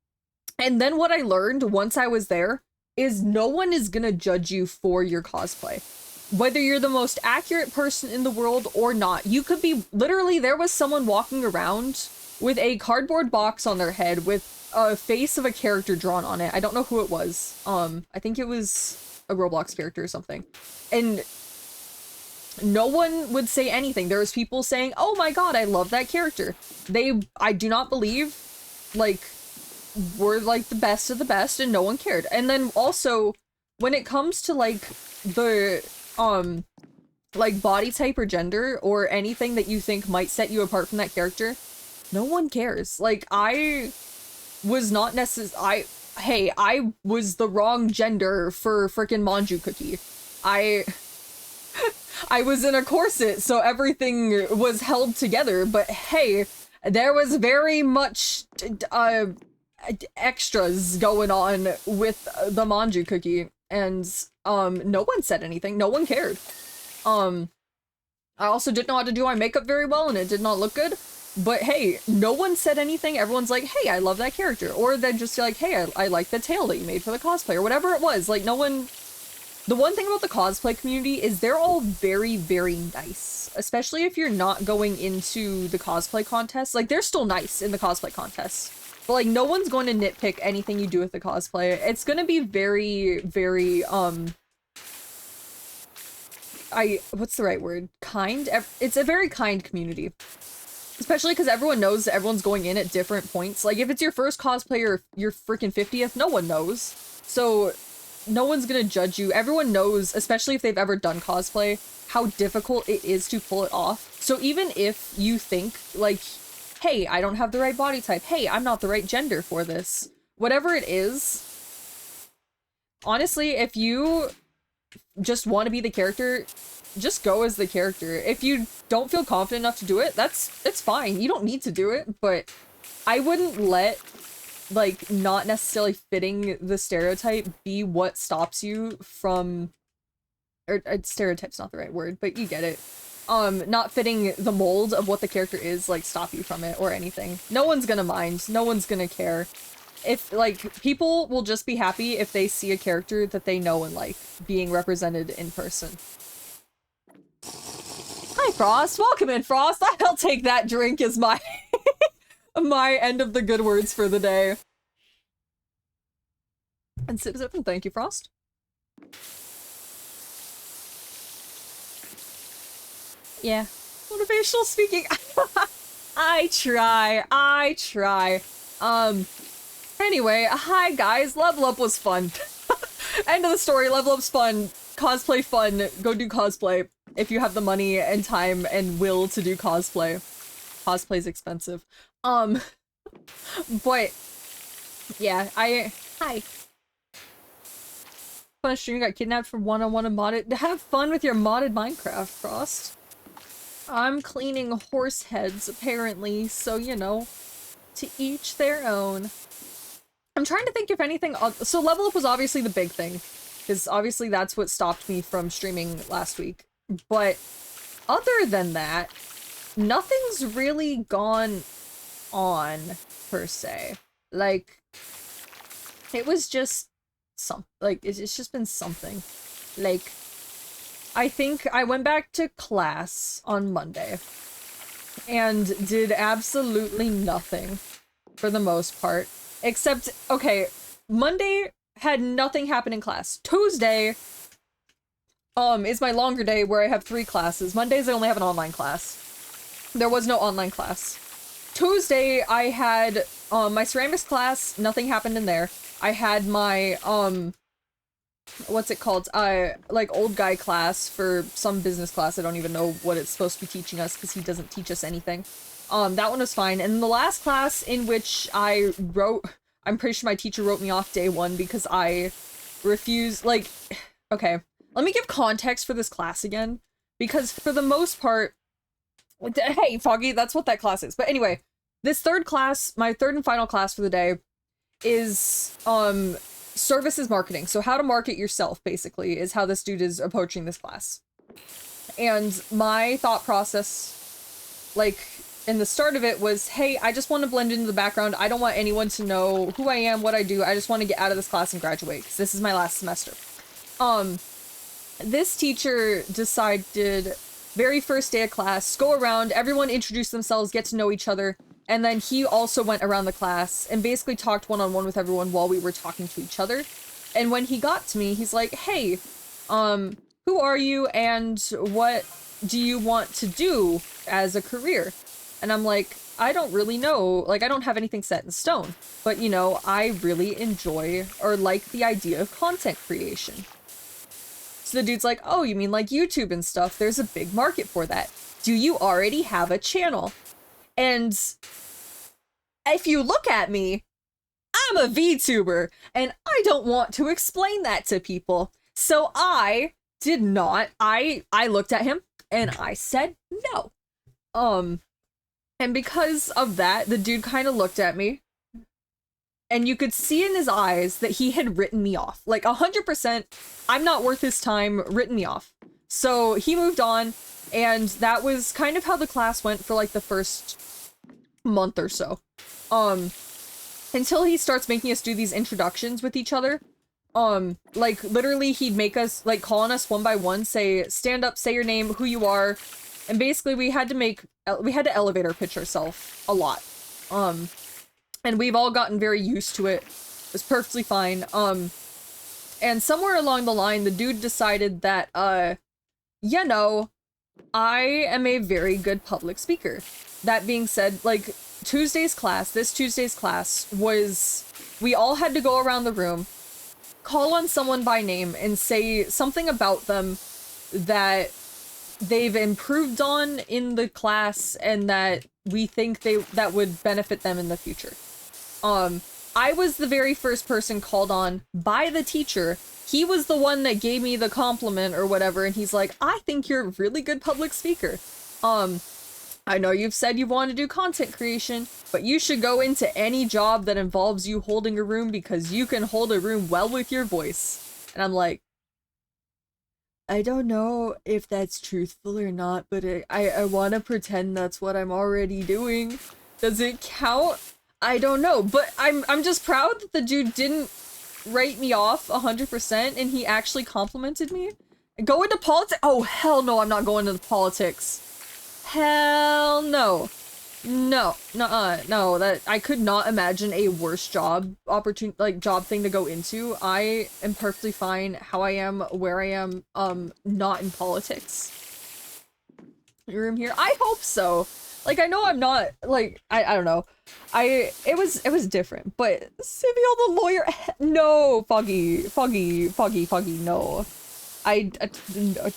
then what I learned once I was there is no one is gonna judge you for your cosplay. Whether you're the most accurate person in the world or not. You could be, literally, there was someone walking around with a cardboard box on their head with a face of a character drawn on it. I don't know who it was. I think it was a Roblox character or something. And no one would say anything. There was people saying, oh my god, I love that character. I do not believe, like, we're like the best of the best, and no one cared. And then also, when it comes to like the like body type or gender or anything that you think might set you apart from that character, no one cares. Like, I was not I was the wrong gender for frickin' Manju Cookie. I was in a corset, so everything was held together, but hey, there was very much extras going on with the Manju Cookie, and no one said anything. No one cared. I also didn't know how to do my makeup very well, and it did not look good. But hey, no one said anything. Everyone's like, hey, I love that character. Or they're just like, hey, I like the tail that you made for the cosplay, or whatever it was. Like, no one... The one thing about the cosplay community is they're all very, very nice. Especially if you're not going into the cosplay contest. Like, they're still nice in the cosplay contest. But, like, no one's going to nitpick anything you do with the cosplay. It's gonna be very, very, what's the right word? Kind? It's a very kind community. Especially because everyone knows that everyone's going in at different points. Like, if it's your first cosplay or your freaking 50th, no one knows. So, no one's gonna judge you. Everyone knows, especially if they've ever done cosplay, how difficult it is to pull it off. So even if you think, like, hey, I don't have the right body type, hey, I'm not the right gender for this, whatever it is, honestly, if you just want to be the character, just go as the character. If you don't feel confident enough to do it, it's fine. You don't need to do it, but I wouldn't let, like, not necessarily fitting the stereotype be what stops you from, or stereotype's not the right word, but you get it. Not fitting the mold of what the character is, like, stop you from it or anything. No one's gonna mind. No one's gonna care. If, like, people will just be happy if they see a character that they know and like being represented in person. Hi, Frost. Welcome in, Frost. I'll take that drink as my my end of the good words for the day. And sip, and thank you, Frost. Yeah. Motivational speaking. I try. Anyway, hi guys, level up was fun. End of the story, level up's fun. Cosplay fun, go do cosplay. If you have the money and time and will to do cosplay. Cosplay's expensive. But, yeah, hi. Fun stream, got kidnapped for one-on-one and modded. Have fun with your modded Minecraft, Frost. I'm cleaning horse heads, apparently, so, you know, to each their own. I'm trying to think if anything... So level up was obviously the big thing, because obviously that's what stopped me from streaming last week. But other than that, nothing's really gone on, per se. Like, it was just it's just been something. Like, I think I went back to class on Monday and did absolutely nothing for the most part. Except, okay, Monday had nothing happen in class. Tuesday is my longer day where I have 3 classes. Mondays I only have an online class. There was no online class. Tuesday I had my ceramics class, nothing happened in there. I had my what's it called? Like old guy class for some business class. I don't even know what it's supposed to be teaching us because he doesn't teach us anything. That one was fine. And the last class in which I wrote, I'm pretty sure my teacher wrote me off day 1 because I refused, like, okay, let me give context for this class again, because for the most part, hey, Foggy, that's what that class is. But anyway, this third class, my third and final class for the day, is, services marketing. So how to market yourself, basically, is how this dude is approaching this class. And my thought process, like, in the start of it was, hey, I just want to blend into the background. I don't want anyone to know who I am, what I do. I just want to get out of this class and graduate, because this is my last semester. This teacher decided, very first day of class, go around, everyone introduce themselves, get to know each other, and then he also went around the class and basically talked one-on-one with everyone while we were talking to each other. And when he got to me, he's like, hey, who are you and what do you want to do as a career? And I'm like, I don't really know. Like, I don't have anything set in stone. But, you know, I really enjoy or like the idea of content creation. So the dude's like, oh, you mean like YouTube and stuff? There's a big market for that. Do you already have a channel? And if you look at me, I'm a VTuber, and I don't want to explain that to people. So I did not. I looked at him, and I said no. And because of that, the dude kind of looked at me, and you could see in his eyes that he had written me off. Like, 100%, I'm not worth his time, written me off. So he moved on, and that was kind of how the class went for, like, the first month or so. Until he starts making us do these introductions with each other. Like, literally, he'd make us, like, call on us one by one, say, stand up, say your name, who you are, and basically we had to elevator pitch ourselves a lot. And we've all gotten very used to it. It was perfectly fine. And somewhere along the line, the dude decided that, you know, I am a very good public speaker. That being said, like, this Tuesday's class was, we all had to go around the room, call on someone by name, and say something about them that they've improved on in the class and that we think that would benefit them in the future. I was the very first person called on by the teacher. He was the one that gave me the compliment or whatever, and he's like, I think you're a really good public speaker. I know you've said you want to do content creation, but you should go into any job that involves you holding a room because you can hold a room well with your voice. And I'm like, I don't know if that's truthful or not, but I want to pretend that's what I'm already doing. Does it count? I don't know, but I'm just proud that the dude didn't write me off 100% and he actually complimented me. Go into politics? Oh, hell no, I'm not going into politics. Hell no. No, no, that I could not imagine a worse job opportunity, like job thing to go into. I am perfectly fine how I am, where I am, not in politics. Room here? I hope so. Like, I know I'm not, like, I don't know. It was different, but Civil the lawyer, no, Foggy, no.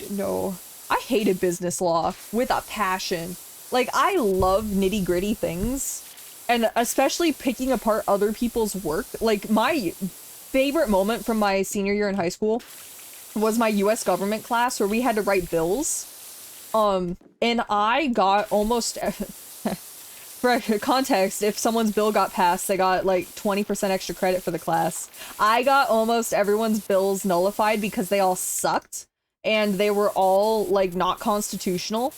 No. I hated business law with a passion. Like, I love nitty-gritty things, and especially picking apart other people's work. Like, my favorite moment from my senior year in high school was my US government class where we had to write bills. And I got almost, for context, if someone's bill got passed, they got like 20% extra credit for the class. I got almost everyone's bills nullified because they all sucked and they were all like not constitutional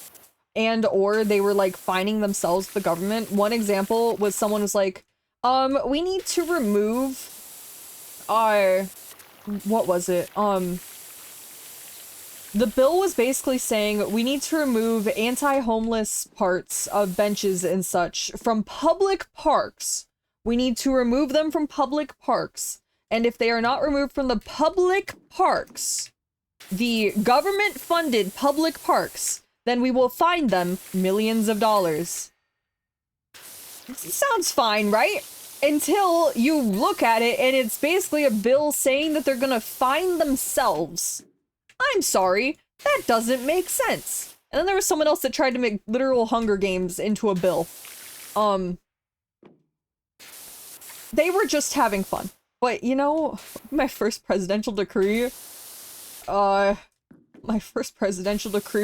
and or they were like fining themselves, the government. One example was someone was like, we need to remove our, what was it? The bill was basically saying we need to remove anti-homeless parts of benches and such from public parks. We need to remove them from public parks. And if they are not removed from the public parks, the government-funded public parks, then we will fine them millions of dollars. Sounds fine, right? Until you look at it and it's basically a bill saying that they're gonna fine themselves. I'm sorry, that doesn't make sense. And then there was someone else that tried to make literal Hunger Games into a bill. They were just having fun. But, you know, my first presidential decree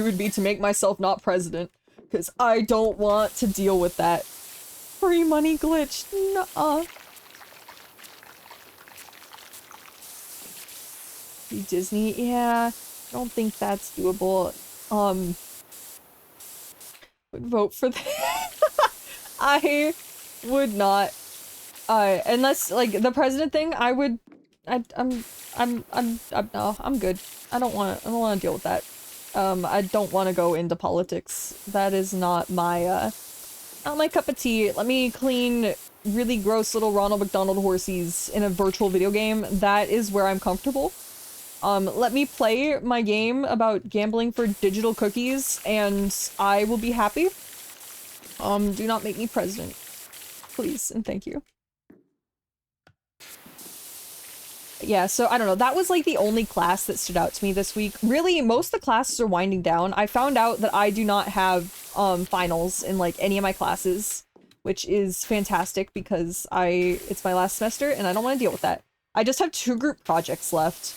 would be to make myself not president. Because I don't want to deal with that. Free money glitch. Nuh-uh. Disney, yeah. I don't think that's doable. Would vote for that. I would not. Unless like the president thing, no, I'm good. I don't want to deal with that. I don't want to go into politics. That is not my cup of tea. Let me clean really gross little Ronald McDonald horsies in a virtual video game. That is where I'm comfortable. Let me play my game about gambling for digital cookies, and I will be happy. Do not make me president. Please, and thank you. Yeah, so I don't know. That was like the only class that stood out to me this week. Really, most of the classes are winding down. I found out that I do not have, finals in like any of my classes, which is fantastic because it's my last semester and I don't want to deal with that. I just have 2 group projects left.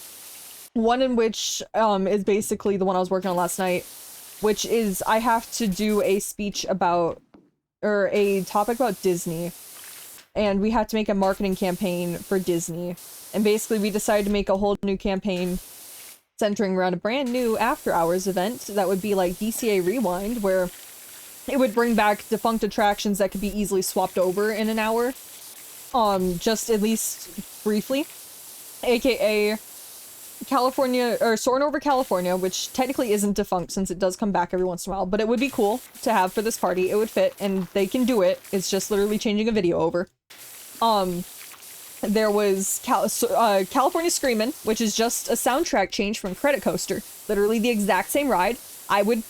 One in which is basically the one I was working on last night, which is I have to do a speech about, or a topic about Disney, and we had to make a marketing campaign for Disney. And basically we decided to make a whole new campaign centering around a brand new after-hours event that would be like DCA Rewind, where it would bring back defunct attractions that could be easily swapped over in an hour, just at least briefly, aka California, or Soarin' Over California, which technically isn't defunct since it does come back every once in a while, but it would be cool to have for this party. It would fit, and they can do it. It's just literally changing a video over. There was California Screamin', which is just a soundtrack change from Credit Coaster. Literally the exact same ride. I would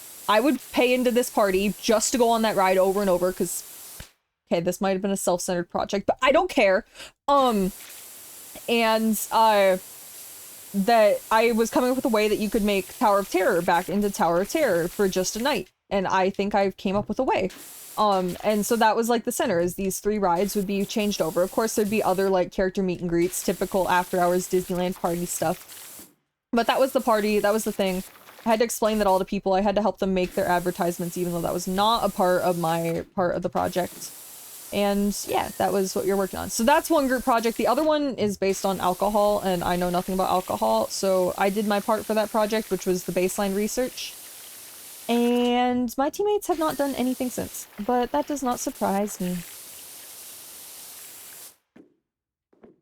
pay into this party just to go on that ride over and over, because, okay, this might have been a self-centered project, but I don't care. That I was coming up with a way that you could make Tower of Terror back into Tower of Terror for just a night. And I think I came up with a way. And so that was like the center, is these 3 rides would be changed over. Of course, there'd be other like character meet and greets, typical after hours Disneyland party stuff. But that was the party, that was the thing. I had to explain that all to people. I had to help them make their advertisements, even though that was not a part of the project. And yeah, that was what you're working on. So that's one group project. The other one is based on alcohol, and I know nothing about alcohol. So I did my part for that project, which was the baseline research. And my teammates have not done anything since, but that does not surprise me.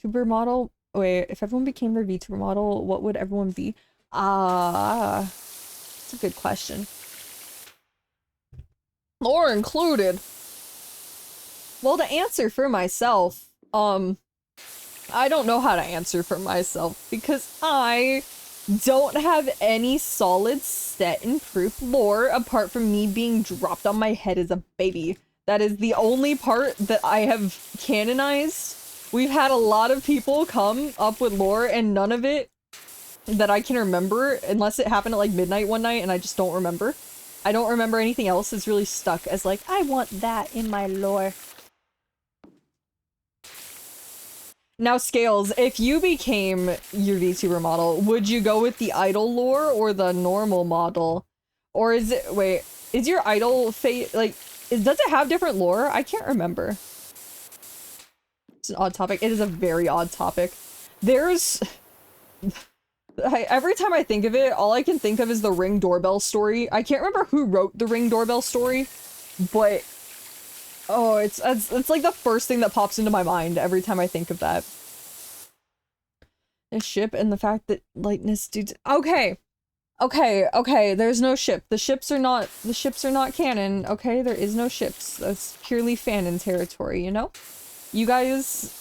VTuber model? Wait, if everyone became their VTuber model, what would everyone be? That's a good question. Lore included. Well, to answer for myself, I don't know how to answer for myself because I don't have any solid set and proof lore apart from me being dropped on my head as a baby. That is the only part that I have canonized. We've had a lot of people come up with lore and none of it that I can remember, unless it happened at like midnight one night and I just don't remember. I don't remember anything else. It's really stuck as like, I want that in my lore. Now, Scales, if you became your VTuber model, would you go with the idol lore or the normal model? Or is it, wait, is your idol fate, like, does it have different lore? I can't remember. It's an odd topic. It is a very odd topic. There's, every time I think of it, all I can think of is the Ring Doorbell story. I can't remember who wrote the Ring Doorbell story, but oh, it's like the first thing that pops into my mind every time I think of that. The ship and the fact that lightness dudes. Okay, there's no ship. The ships are not canon. Okay, there is no ships. That's purely fanon territory, you know? You guys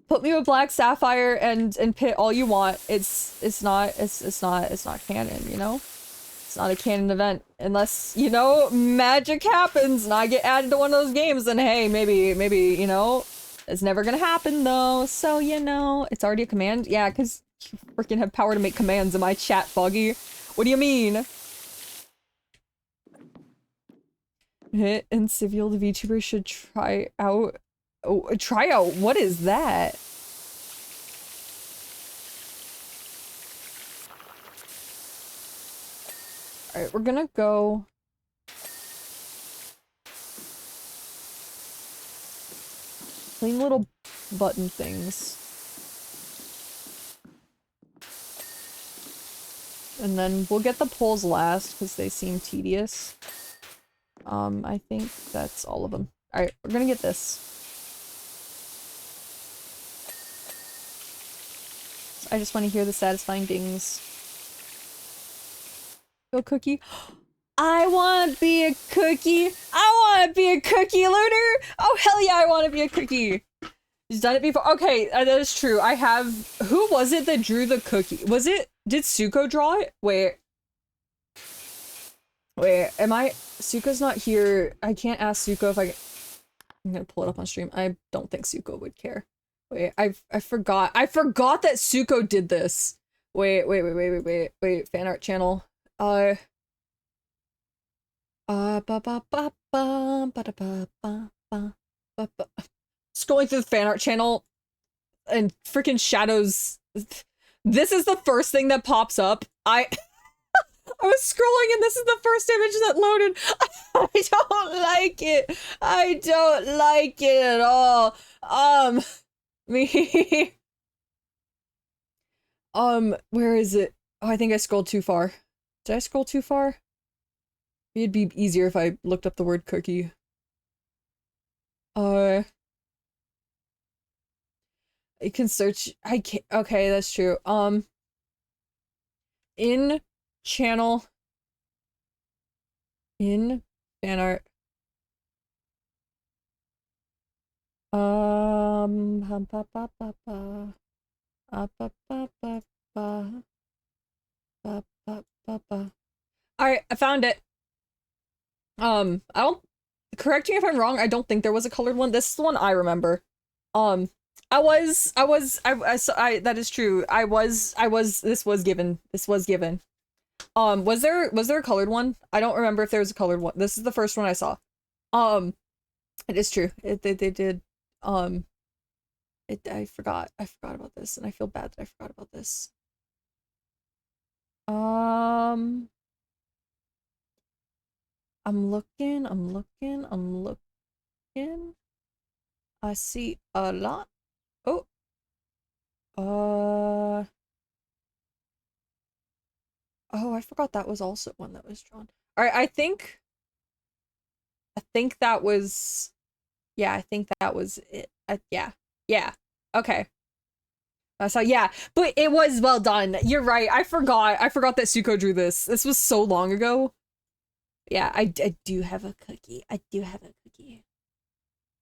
put me with Black Sapphire and Pit all you want. It's not canon, you know? It's not a canon event unless, you know, magic happens and I get added to one of those games, then hey, maybe, you know, it's never gonna happen though. So, you know, it's already a command. Yeah, because you freaking have power to make commands. Am I chat foggy? What do you mean? Hit and Civil, the VTuber should try out. Oh, try out? What is that? Alright, we're gonna go. Clean little button things. And then we'll get the polls last because they seem tedious. I think that's all of them. Alright, we're gonna get this. I just want to hear the satisfying dings. Go cookie. I want to be a cookie. I want to be a cookie, Lunar. Oh, hell yeah, I want to be a cookie. He's done it before. Okay, that is true. I have... Who was it that drew the cookie? Was it... Did Suko draw it? Wait, am I... Suko's not here. I can't ask Suko if I... I'm gonna pull it up on stream. I don't think Suko would care. Wait, I forgot. I forgot that Suko did this. Wait, fan art channel. Scrolling through the fan art channel and freaking shadows. This is the first thing that pops up. I was scrolling and this is the first image that loaded. I don't like it. I don't like it at all. Me. Where is it? Oh, I think I scrolled too far. Did I scroll too far? It'd be easier if I looked up the word cookie. You can search. I can't. Okay, that's true. In channel. In fan art. Alright, I found it. I don't, correct me if I'm wrong, I don't think there was a colored one. This is the one I remember. That is true. This was given. Was there a colored one? I don't remember if there was a colored one. This is the first one I saw. It is true. They did, I forgot about this, and I feel bad that I forgot about this. I'm looking. I see a lot. Oh. Oh, I forgot that was also one that was drawn. Alright, I think that was... Yeah, I think that was it. Yeah. Okay. So yeah, but it was well done. You're right. I forgot that Suko drew this. This was so long ago. Yeah, I do have a cookie.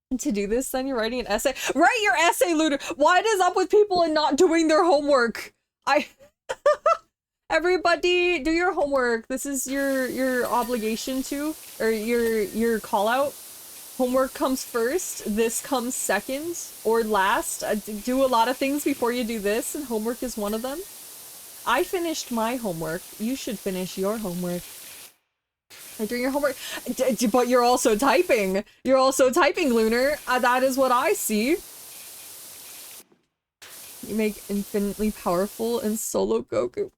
And to do this, then you're writing an essay. Write your essay, Lunar! What is up with people and not doing their homework? Everybody, do your homework. This is your obligation to, or your call out. Homework comes first, this comes second, or last. Do a lot of things before you do this, and homework is one of them. I finished my homework. You should finish your homework. Doing your homework, but you're also typing. You're also typing, Lunar. That is what I see. You make infinitely powerful and solo Goku.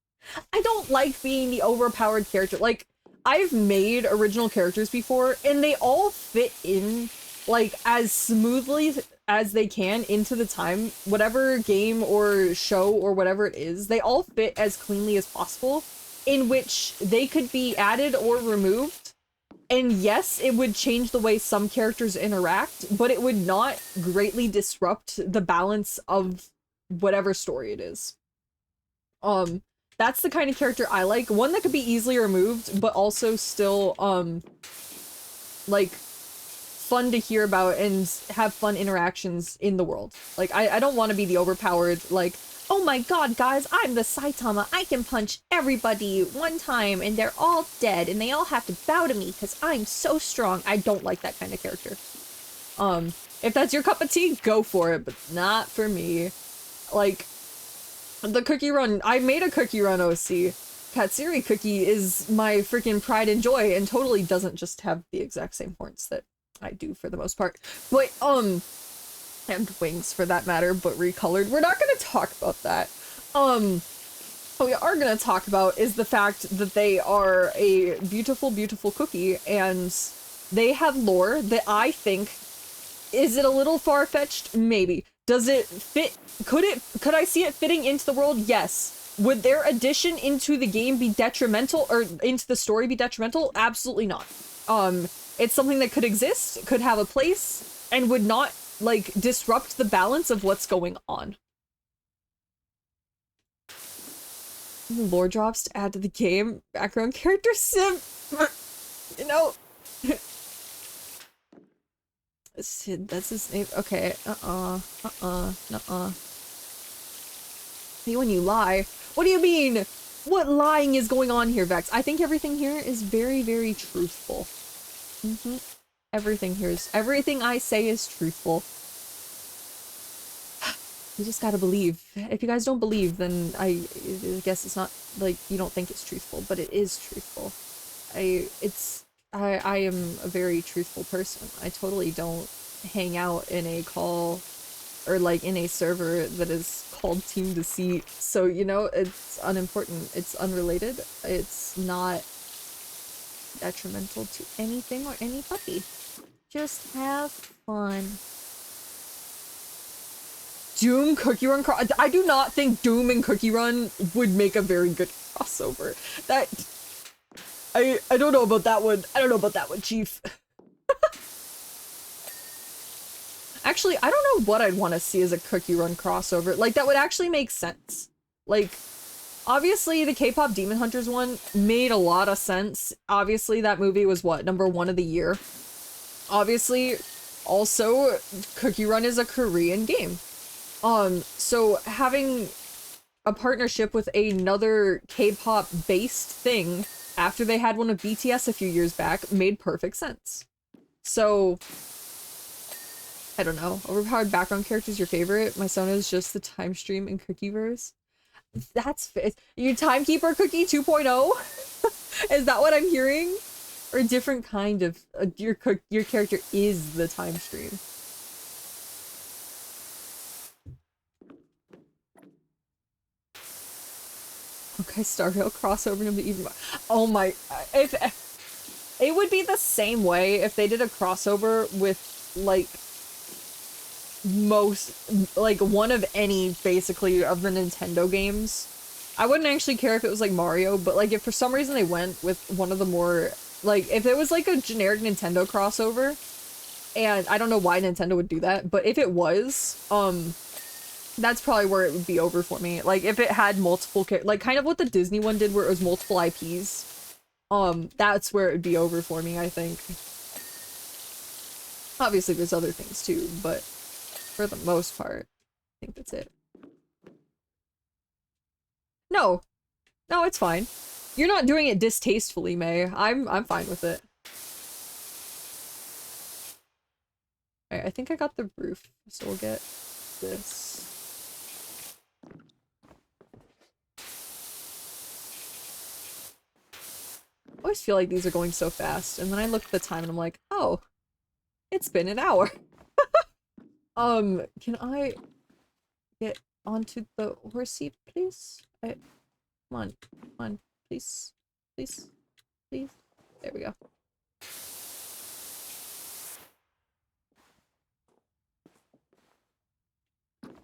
I don't like being the overpowered character. Like, I've made original characters before, and they all fit in, like, as smoothly as they can into the time. Whatever game or show or whatever it is, they all fit as cleanly as possible, in which they could be added or removed. And yes, it would change the way some characters interact, but it would not greatly disrupt the balance of whatever story it is. That's the kind of character I like. One that could be easily removed, but also still, like, fun to hear about and have fun interactions in the world. Like, I don't want to be the overpowered, like, oh my god, guys, I'm the Saitama. I can punch everybody one time and they're all dead and they all have to bow to me because I'm so strong. I don't like that kind of character. If that's your cup of tea, go for it, but not for me. Like, the cookie run, I made a cookie run OC. Katsuri cookie is my freaking pride and joy and totally doesn't just have the exact same horns that I do for the most part. But, and wings for that matter, but recolored. We're not gonna talk about that. What we are gonna talk about is the fact that they are a beautiful, beautiful cookie, and they have lore that I think, is it a little far-fetched? Maybe. Does it fit? Could I see it fitting into the world? Yes. Would their addition into the game be detrimental, or into the story be detrimental? Absolutely not. It's something that could exist, could have a place, and would not, like, disrupt the balance of what's going on. Lore drops to add to the game. Background character sim. You know. Sid, that's his name. Okay. Nuh-uh. See, when you lie. What do you mean? What lying is going on here, Vex? I think everything here is very, very truthful. Everything I say is truthful. You just gotta believe. If you guys don't believe, then I guess it's not, like, you don't think it's truthful, but it is truthful. I am a very truthful person. I totally don't hang out in a call, or, like, in a server that is called Team Deceit. So, you know, it's unimportant. It's unrelated. It's not detrimental to anything or anybody. Just have fun. Doom Cookie Run I do not think Doom and Cookie Run would make a very good crossover. That I don't know about that one. I don't know about that one, Chief. Actually, I don't know what I'd want to see as a Cookie Run crossover. Like, that would actually make sense. Like, obviously the K-pop Demon Hunters one made a lot of sense. Obviously that movie was what, #1 of the year. Obviously, also, Cookie Run is a Korean game. So having a partnership with another K-pop based thing after they had one of BTS a few years back made perfect sense. So, I don't know. Overpowered background character is your favorite? My son is just the time stream in Cookieverse. That's you Timekeeper Cookie 2.0? Is that what I'm hearing? Or a different kind of your character is the time stream. Okay, Star Rail crossover to be even more. Oh my, if it would be the same way if they did a crossover with, like, one of any, basically, of the Nintendo games. I wouldn't actually care if it was like Mario, but, like, if for some reason they went with one of the more, like, if it was like a generic Nintendo crossover, and I don't know why Nintendo would do that, but if it was, that's probably where it would be over for me. Like, if it had multiple, like, kind of what the Disney one did where it was multiple IPs, that's where it would be over for me, I think. Obviously, there's other things too, but for the most part, I think that's it. No. No, it's fine. You're not doing it distastefully, May. I'm fine with it. Alright, I think I got the roof, so we'll get this. I always feel like these are going so fast, and then I look at the time and I'm like, oh, it's been an hour. Can I get onto the horsey, please? Come on, come on, please, please, please. There we go.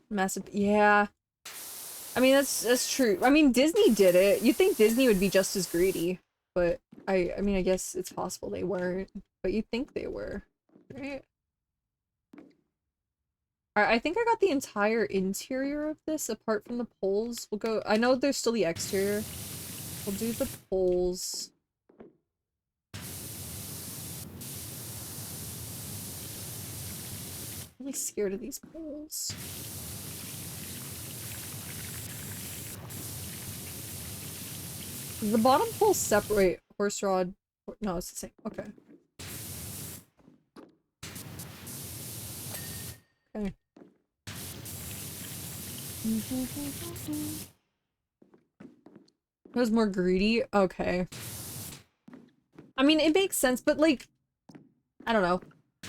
Massive, yeah. I mean, that's true. I mean, Disney did it. You'd think Disney would be just as greedy, but I mean, I guess it's possible they weren't, but you'd think they were, right? Alright, I think I got the entire interior of this apart from the poles. We'll go, I know there's still the exterior. We'll do the poles. I'm really scared of these poles. The bottom poles separate horse rod. No, it's the same. Okay. Okay. It was more greedy? Okay. I mean, it makes sense, but like, I don't know.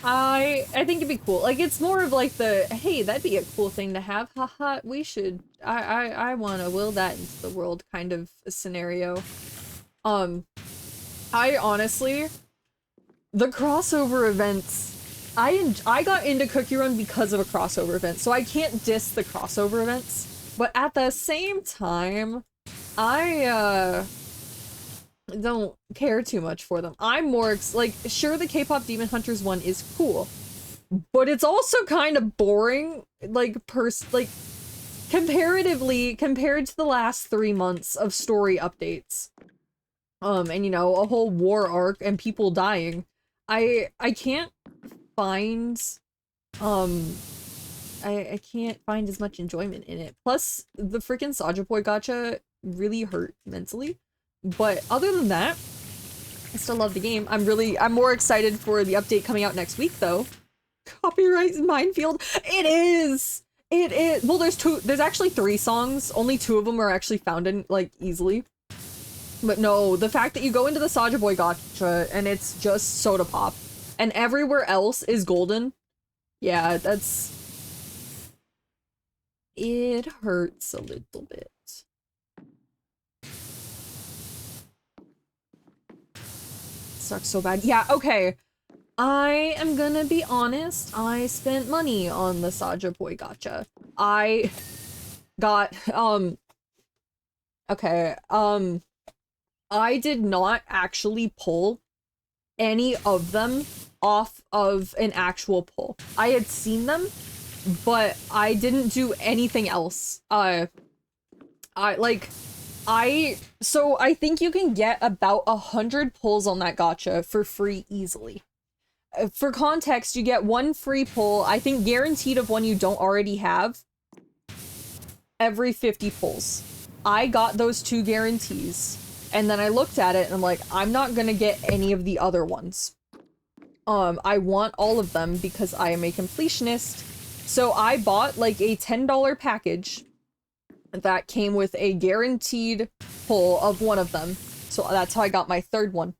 I think it'd be cool. Like, it's more of like the, hey, that'd be a cool thing to have. Haha, we should, I wanna will that into the world kind of a scenario. I honestly, the crossover events, I got into Cookie Run because of a crossover event, so I can't diss the crossover events, but at the same time, I, don't care too much for them. I'm more like, sure, the K-pop Demon Hunters one is cool, but it's also kind of boring, like, comparatively, compared to the last 3 months of story updates. And you know, a whole war arc and people dying. I can't find, I can't find as much enjoyment in it. Plus, the freaking Saja Boy gacha really hurt mentally. But other than that, I still love the game. I'm more excited for the update coming out next week, though. Copyright minefield. It is! It is! Well, there's actually 3 songs. Only 2 of them are actually found in, like, easily. But no, the fact that you go into the Saja Boy gacha and it's just soda pop, and everywhere else is golden. Yeah, that's... It hurts a little bit. Sucks so bad. Yeah, okay. I am gonna be honest. I spent money on the Saja Boy gacha. I got, okay, I did not actually pull any of them off of an actual pull. I had seen them, but I didn't do anything else. So I think you can get about 100 pulls on that gacha for free easily. For context, you get 1 free pull, I think guaranteed of one you don't already have, every 50 pulls. I got those 2 guarantees, and then I looked at it and I'm like, I'm not gonna get any of the other ones. I want all of them because I am a completionist. So I bought like a $10 package that came with a guaranteed pull of one of them. So that's how I got my 3rd one.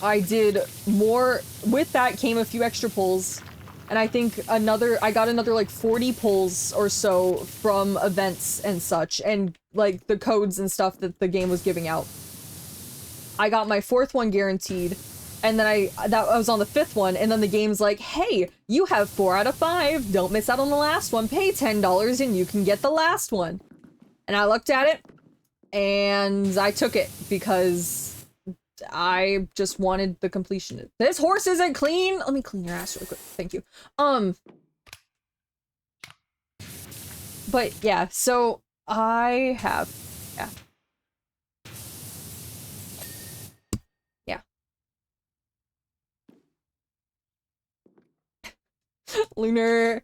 I did more, with that came a few extra pulls, and I think I got another like 40 pulls or so from events and such, and like the codes and stuff that the game was giving out. I got my 4th one guaranteed, and then I was on the 5th one, and then the game's like, hey, you have 4 out of 5, don't miss out on the last one, pay $10 and you can get the last one. And I looked at it, and I took it, because I just wanted the completion. This horse isn't clean! Let me clean your ass real quick, thank you. But yeah, so I have, yeah. Lunar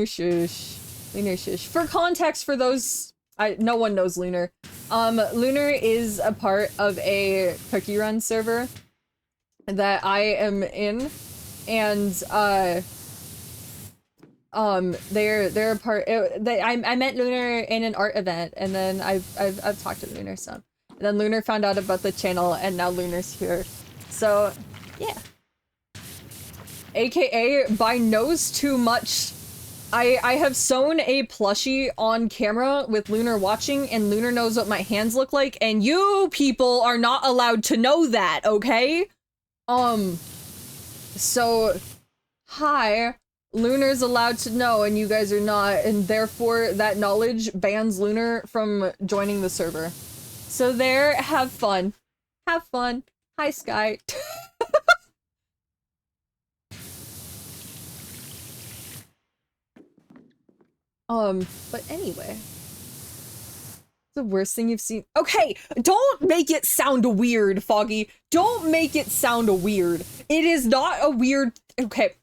shush. Lunar shush. For context, for those, no one knows Lunar. Lunar is a part of a Cookie Run server that I am in, and they're a part. I met Lunar in an art event, and then I've talked to Lunar some. And then Lunar found out about the channel, and now Lunar's here. So, yeah. AKA by knows too much I have sewn a plushie on camera with Lunar watching, and Lunar knows what my hands look like, and you people are not allowed to know that, okay? So, hi. Lunar's allowed to know, and you guys are not, and therefore that knowledge bans Lunar from joining the server. So there, have fun. Have fun. Hi, Sky. But anyway. The worst thing you've seen. Okay, don't make it sound weird, Foggy. Don't make it sound weird. It is not a weird. Okay.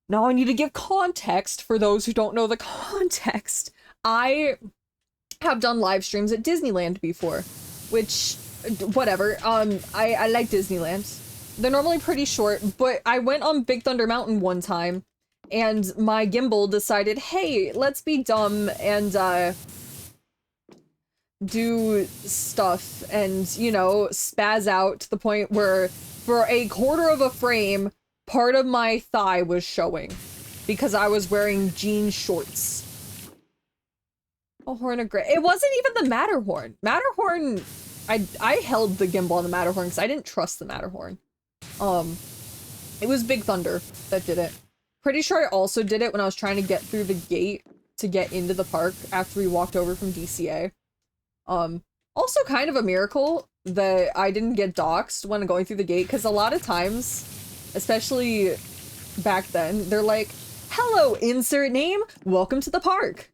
Now I need to give context for those who don't know the context. I have done live streams at Disneyland before, which, whatever. I like Disneyland. They're normally pretty short, but I went on Big Thunder Mountain one time, and my gimbal decided, hey, let's be dumb and, do stuff and, you know, spaz out to the point where for a quarter of a frame, part of my thigh was showing because I was wearing jean shorts. A horn of gray. It wasn't even the Matterhorn. Matterhorn, I held the gimbal on the Matterhorn because I didn't trust the Matterhorn. It was Big Thunder that did it. Pretty sure I also did it when I was trying to get through the gate to get into the park after we walked over from DCA. Also kind of a miracle that I didn't get doxxed when going through the gate, because a lot of times, especially back then, they're like, hello, insert name, welcome to the park.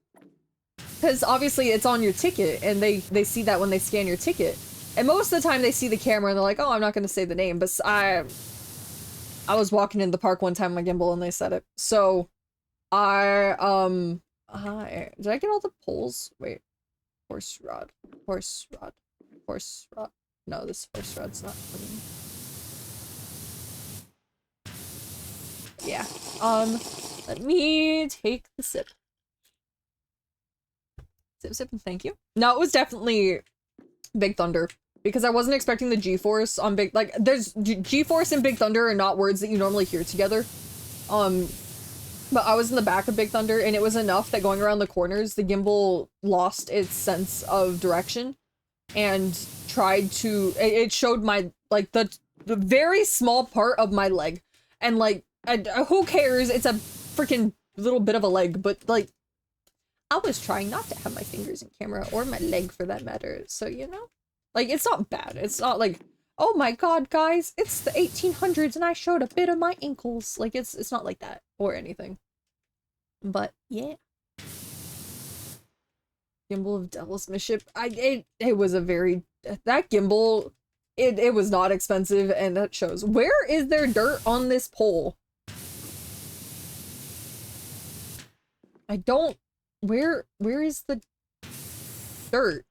Because obviously it's on your ticket, and they see that when they scan your ticket. And most of the time they see the camera and they're like, oh, I'm not going to say the name, but I was walking in the park one time on my gimbal and they said it. So, hi, did I get all the poles? Wait. Horse rod. No, this horse rod's not for me. Yeah. Let me take the sip. Sip, and thank you. No, it was definitely Big Thunder. Because I wasn't expecting the G-Force on Big... Like, there's... G-Force and Big Thunder are not words that you normally hear together. But I was in the back of Big Thunder, and it was enough that going around the corners, the gimbal lost its sense of direction, and tried to... It showed my, like, the very small part of my leg. And, like, who cares? It's a freaking little bit of a leg, but, like, I was trying not to have my fingers in camera, or my leg for that matter, so, you know? Like, it's not bad. It's not like, oh my god, guys, it's the 1800s and I showed a bit of my ankles. Like, it's not like that or anything. But, yeah. Gimbal of Devil's Mischief. It was a very... That gimbal, it was not expensive, and that shows. Where is there dirt on this pole? I don't... Where is the dirt?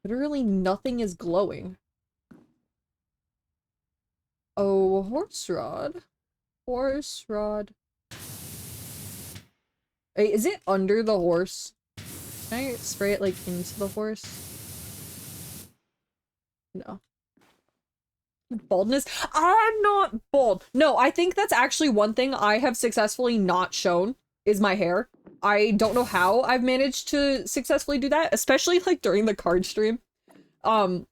Literally nothing is glowing. Oh, horse rod. Horse rod. Wait, is it under the horse? Can I spray it, like, into the horse? No. Baldness? I'm not bald. No, I think that's actually one thing I have successfully not shown is my hair. I don't know how I've managed to successfully do that, especially like during the card stream. I'm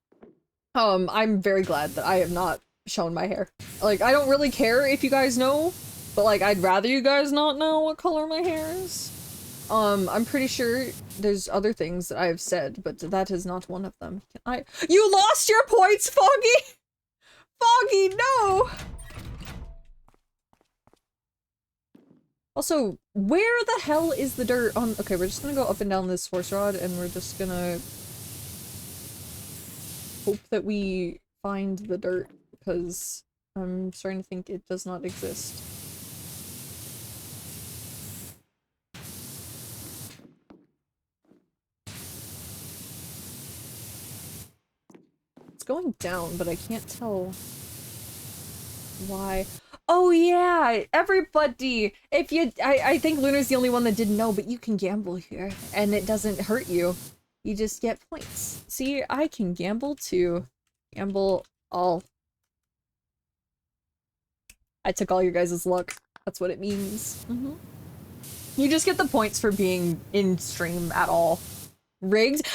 very glad that I have not shown my hair. Like, I don't really care if you guys know, but like, I'd rather you guys not know what color my hair is. I'm pretty sure there's other things that I have said, but that is not one of them. You lost your points, Foggy! Foggy, no! Also, where the hell is the dirt on- Okay, we're just gonna go up and down this horse rod, and we're just gonna hope that we find the dirt, because I'm starting to think it does not exist. It's going down, but I can't tell why. Oh yeah, everybody! If you- I think Lunar's the only one that didn't know, but you can gamble here, and it doesn't hurt you. You just get points. See, I can gamble too. Gamble all. I took all your guys' luck. That's what it means. You just get the points for being in stream at all. Rigged?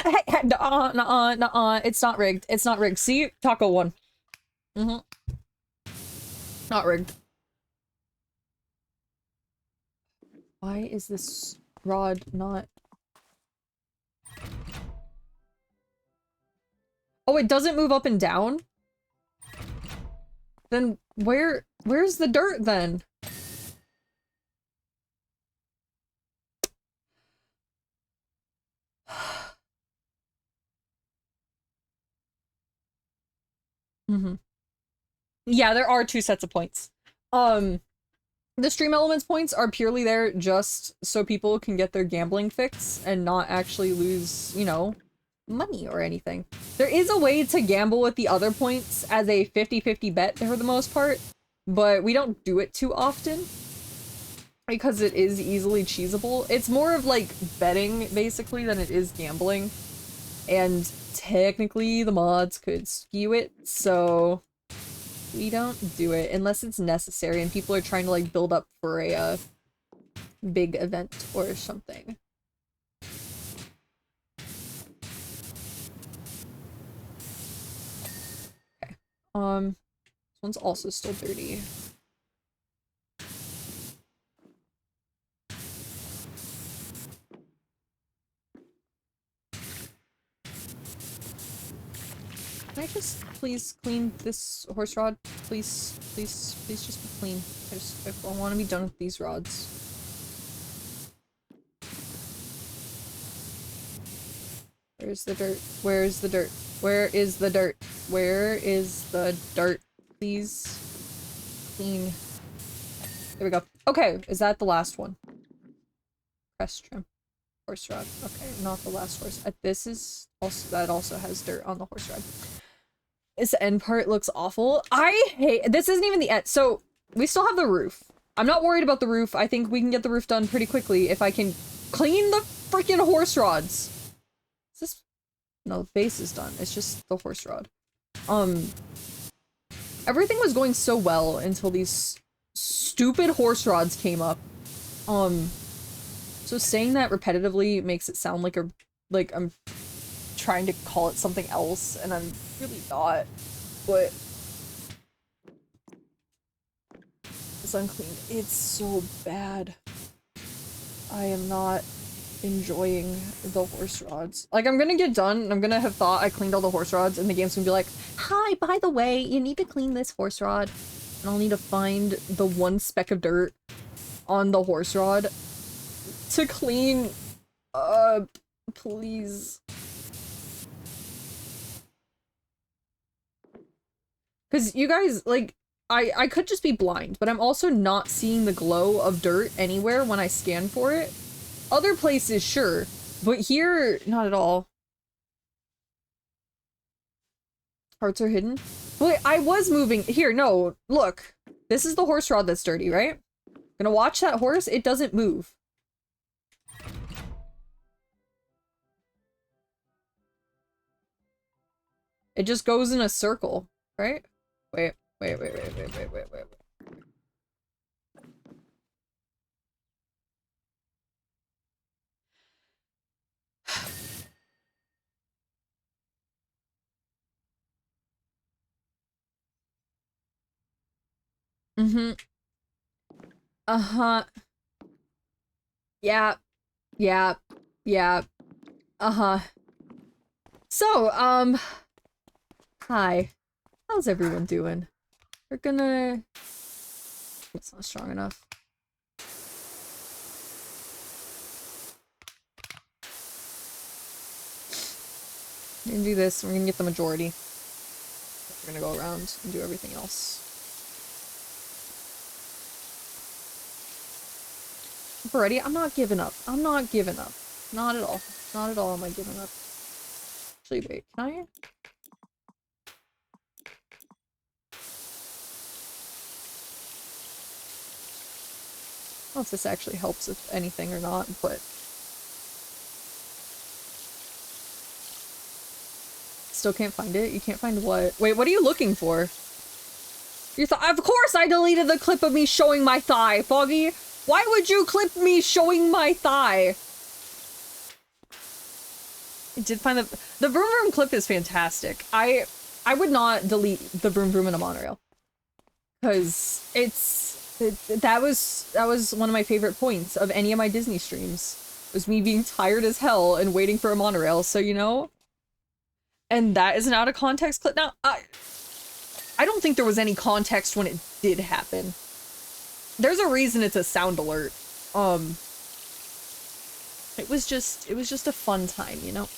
Nuh-uh, nuh-uh, nuh-uh. It's not rigged. It's not rigged. See? Taco won. Not rigged. Why is this rod not... Oh, it doesn't move up and down? Then where's the dirt then? Yeah, there are 2 sets of points. The stream elements points are purely there just so people can get their gambling fix and not actually lose, you know, money or anything. There is a way to gamble with the other points as a 50-50 bet for the most part, but we don't do it too often because it is easily cheesable. It's more of like betting basically than it is gambling, and technically the mods could skew it, so we don't do it unless it's necessary and people are trying to like build up for a big event or something. Okay. This one's also still dirty. Can I just please clean this horse rod? Please, please, please just be clean. I want to be done with these rods. Where's the dirt? Where's the dirt? Where is the dirt? Where is the dirt? Please clean. There we go. Okay, is that the last one? Crest trim. Horse rod. Okay, not the last horse. This is also, that also has dirt on the horse rod. This end part looks awful. I hate, this isn't even the end. So we still have the roof. I'm not worried about the roof. I think we can get the roof done pretty quickly if I can clean the freaking horse rods. Is this, no, the base is done. It's just the horse rod. Everything was going so well until these stupid horse rods came up. So saying that repetitively makes it sound like I'm trying to call it something else, and I'm really not, but it's unclean. It's so bad. I am not enjoying the horse rods. Like, I'm gonna get done, and I'm gonna have thought I cleaned all the horse rods, and the game's gonna be like, hi, by the way, you need to clean this horse rod. And I'll need to find the one speck of dirt on the horse rod to clean. Please. Because you guys, like, I could just be blind, but I'm also not seeing the glow of dirt anywhere when I scan for it. Other places, sure, but here, not at all. Parts are hidden. Wait, I was moving. Here, no, look. This is the horse rod that's dirty, right? Gonna watch that horse, it doesn't move. It just goes in a circle, right? Wait. Mm-hmm. Uh-huh. Yeah. Yeah. Yeah. Uh-huh. So, hi. How's everyone doing? We're gonna... It's not strong enough. We're gonna do this, we're gonna get the majority. We're gonna go around and do everything else. Alrighty, I'm not giving up. I'm not giving up. Not at all. Not at all am I giving up. Actually, wait, can I? I don't know if this actually helps with anything or not, but... Still can't find it? You can't find what? Wait, what are you looking for? You thought, of course I deleted the clip of me showing my thigh, Foggy. Why would you clip me showing my thigh? I did find the vroom vroom clip is fantastic. I would not delete the vroom vroom in a monorail. Cause that was one of my favorite points of any of my Disney streams. Was me being tired as hell and waiting for a monorail, so you know? And that is an out of context clip. Now, I don't think there was any context when it did happen. There's a reason it's a sound alert. It was just a fun time, you know?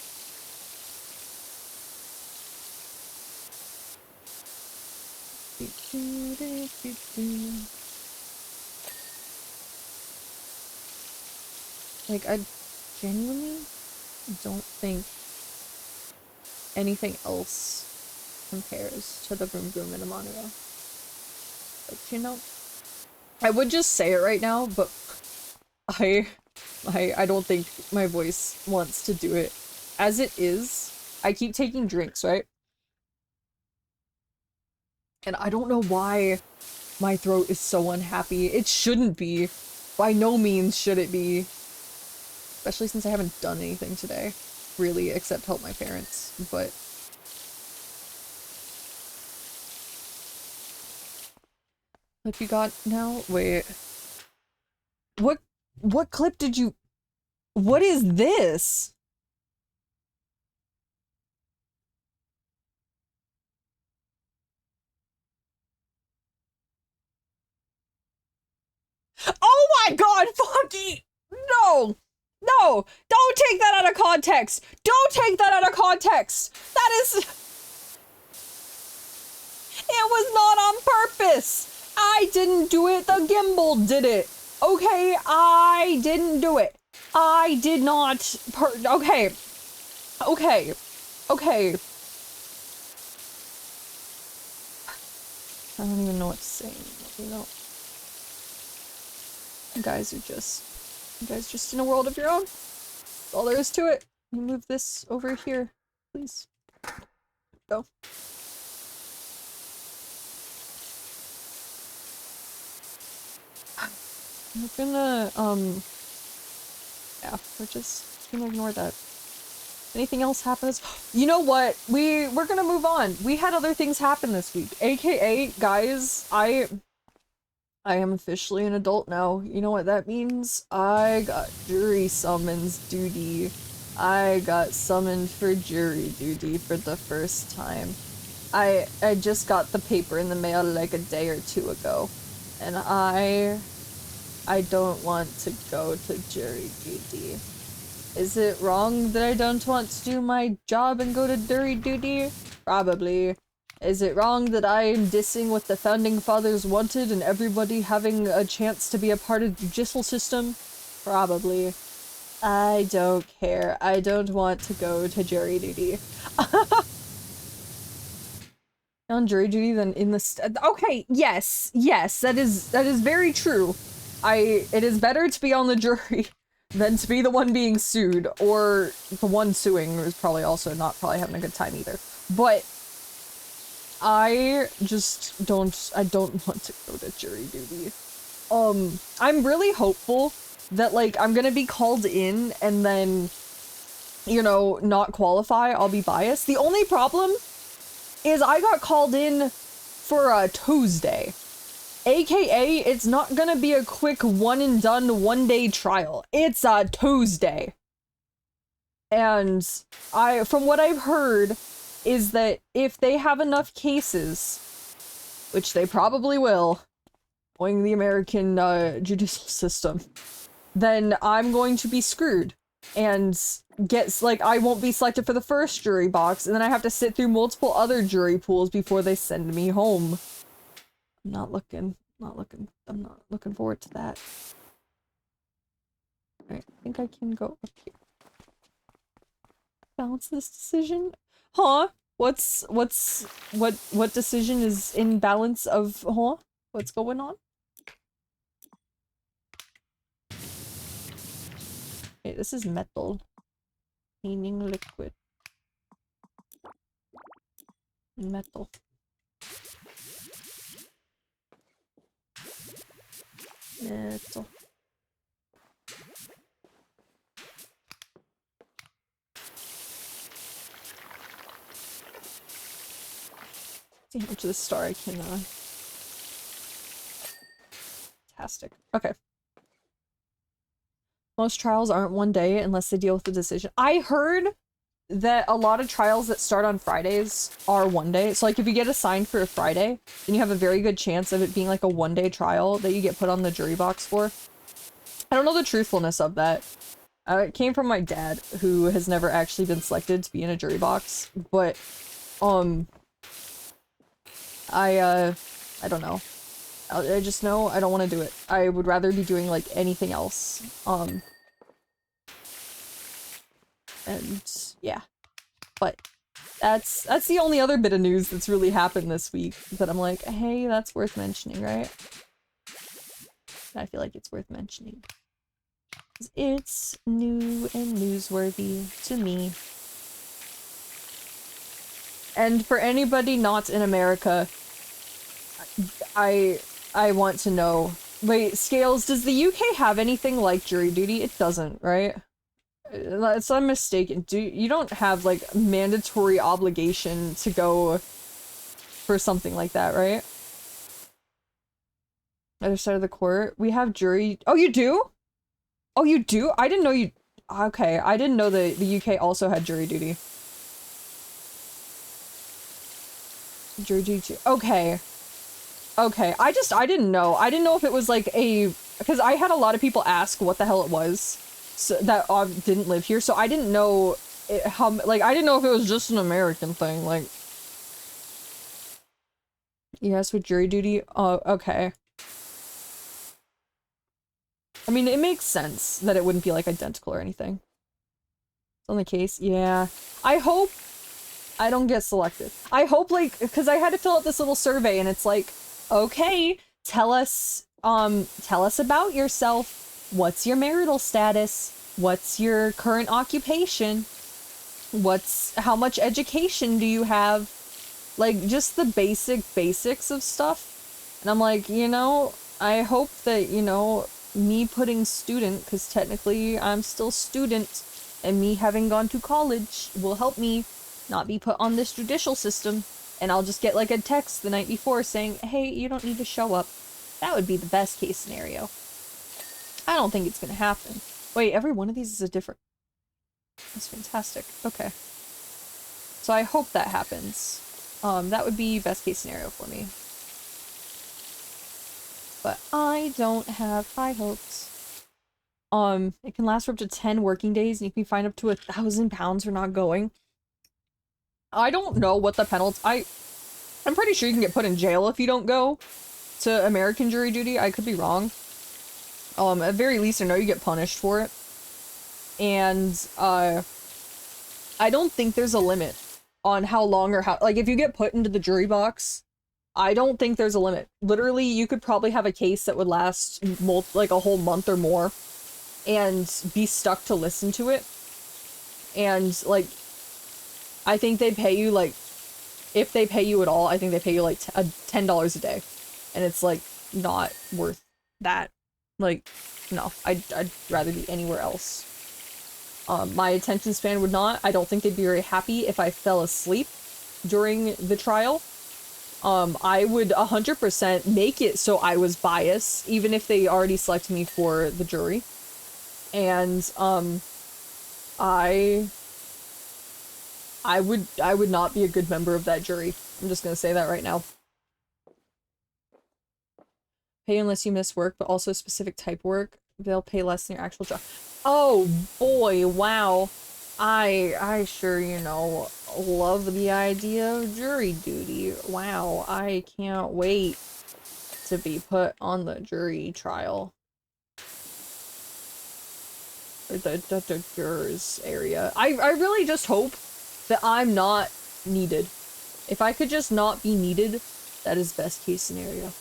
Like, I genuinely don't think anything else compares to the Vroom Vroom in a monorail. But, you know, I would just say it right now, but I don't think my voice wants to do it. As it is, I keep taking drinks, right? And I don't know why my throat is so unhappy. It shouldn't be. By no means should it be. Especially since I haven't done anything today, really, except help my parents, but... What you got now? Wait. What clip did you... What is this? Oh my god, Foggy! No! No! Don't take that out of context! Don't take that out of context! That is... It was not on purpose! I didn't do it, the gimbal did it! Okay, I didn't do it. I did not okay. Okay. Okay. I don't even know what to say anymore, you know? You guys just in a world of your own. That's all there is to it. You move this over here, please. Go. I'm gonna, yeah, we're just gonna ignore that. Anything else happens? You know what? We're gonna move on. We had other things happen this week. AKA, guys, I am officially an adult now. You know what that means? I got jury summons duty. I got summoned for jury duty for the first time. I just got the paper in the mail like a day or two ago. And I don't want to go to jury duty. Is it wrong that I don't want to do my job and go to jury duty? Probably. Is it wrong that I am dissing what the founding fathers wanted and everybody having a chance to be a part of the judicial system? Probably. I don't care. I don't want to go to jury duty. On jury duty than in the okay, yes, that is very true. It is better to be on the jury than to be the one being sued, or the one suing is probably also not having a good time either. But I don't want to go to jury duty. I'm really hopeful that, like, I'm gonna be called in and then, you know, not qualify. I'll be biased. The only problem is I got called in for a Tuesday. AKA, it's not gonna be a quick one and done 1 day trial. It's a Tuesday. And from what I've heard, is that if they have enough cases, which they probably will, knowing the American judicial system, then I'm going to be screwed. And I won't be selected for the first jury box, and then I have to sit through multiple other jury pools before they send me home. I'm not looking forward to that. Alright, I think I can go up here. Balance this decision? Huh? What decision is in balance of, huh? What's going on? Okay, this is metal. Cleaning liquid. Metal. Metal. See how much of this star I can, Fantastic. Okay. Most trials aren't one day unless they deal with the decision. I heard that a lot of trials that start on Fridays are one day. So like if you get assigned for a Friday, then you have a very good chance of it being like a one-day trial that you get put on the jury box for. I don't know the truthfulness of that. It came from my dad, who has never actually been selected to be in a jury box, but I don't know. I just know I don't want to do it. I would rather be doing like anything else. And yeah. But that's the only other bit of news that's really happened this week that I'm like, hey, that's worth mentioning, right? I feel like it's worth mentioning. It's new and newsworthy to me. And for anybody not in America, I want to know. Wait, Scales, does the UK have anything like jury duty? It doesn't, right? Unless I'm mistaken. You don't have like mandatory obligation to go for something like that, right? Other side of the court. We have jury. Oh, you do? Oh, you do? I didn't know you. Okay, I didn't know the UK also had jury duty. Jury duty. Okay. Okay, I didn't know. I didn't know if it was like a... Because I had a lot of people ask what the hell it was so, that didn't live here, so I didn't know how... Like, I didn't know if it was just an American thing, like... Yes, with jury duty? Oh, okay. I mean, it makes sense that it wouldn't be, like, identical or anything. It's on the case? Yeah. I hope I don't get selected. I hope, like... Because I had to fill out this little survey, and it's like... Okay, tell us about yourself. What's your marital status? What's your current occupation? How much education do you have? Like, just the basics of stuff. And I'm like, you know, I hope that, you know, me putting student, because technically I'm still student, and me having gone to college will help me not be put on this judicial system. And I'll just get like a text the night before saying, hey, you don't need to show up. That would be the best case scenario. I don't think it's gonna happen. Wait, every one of these is a different... That's fantastic. Okay. So I hope that happens. That would be best case scenario for me. But I don't have high hopes. It can last for up to 10 working days and you can fine up to £1,000 for not going. I don't know what the penalty... I'm pretty sure you can get put in jail if you don't go to American jury duty. I could be wrong. At very least, I know you get punished for it. And, I don't think there's a limit on how long or how... Like, if you get put into the jury box, I don't think there's a limit. Literally, you could probably have a case that would last, like, a whole month or more and be stuck to listen to it. And, like... I think they pay you, like, if they pay you at all, I think they pay you, like, $10 a day. And it's, like, not worth that. Like, no. I'd rather be anywhere else. My attention span would not. I don't think they'd be very happy if I fell asleep during the trial. I would 100% make it so I was biased, even if they already selected me for the jury. And, I would not be a good member of that jury. I'm just gonna say that right now. Pay unless you miss work, but also specific type work. They'll pay less than your actual job. Oh boy, wow. I sure, you know, love the idea of jury duty. Wow, I can't wait to be put on the jury trial. Or the jurors area. I really just hope that I'm not needed. If I could just not be needed, that is best case scenario.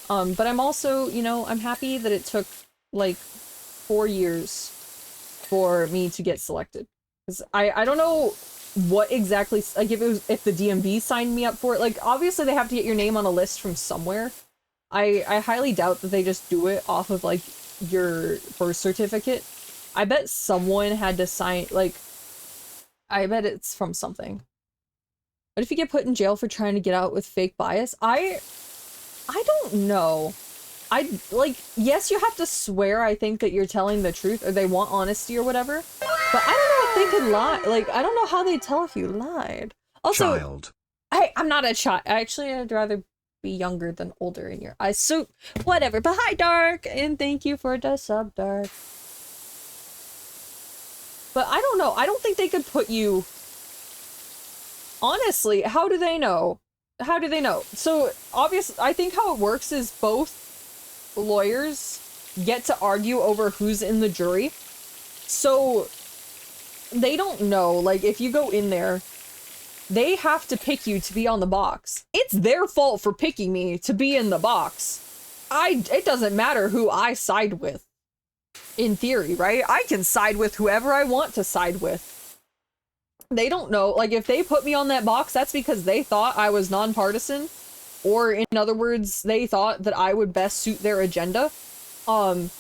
But I'm also, you know, I'm happy that it took, like, 4 years for me to get selected. Because I don't know what exactly, like if the DMV signed me up for it. Like, obviously they have to get your name on a list from somewhere. I highly doubt that they just do it off of, like, your birth certificate. I bet someone had to sign, like, I bet it's from something. What if you get put in jail for trying to get out with fake bias? I don't know. Like, yes, you have to swear, I think, that you're telling the truth, or they want honesty or whatever. But I don't know if they could lie. Like, I don't know how they tell if you lied. Also, Child. I'm not a child. Actually, I'd rather be younger than older in your eyes. So, whatever. But hi, Dark! And thank you for the sub, Dark. But I don't know. I don't think they could put you... Honestly, how do they know? How do they know? So, obviously, I think how it works is both lawyers get to argue over who's in the jury. So, they don't know. Like, if you go in there, they have to pick you to be on the box. It's their fault for picking me to be in the box. It doesn't matter who I side with. In theory, right? I can side with whoever I want to side with. They don't know. Like, if they put me on that box, that's because they thought I was nonpartisan. Or, in other words, they thought that I would best suit their agenda. And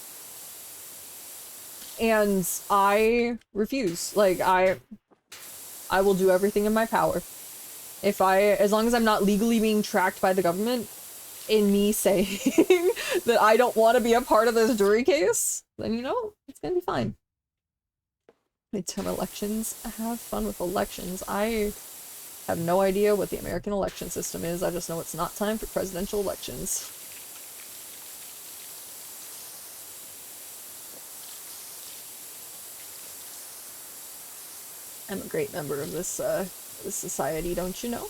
I refuse. Like, I will do everything in my power. As long as I'm not legally being tracked by the government in me saying that I don't want to be a part of this jury case, then, you know, it's gonna be fine. Midterm elections. Have fun with elections. I have no idea what the American election system is. I just know it's not time for presidential elections. I'm a great member of this society, don't you know?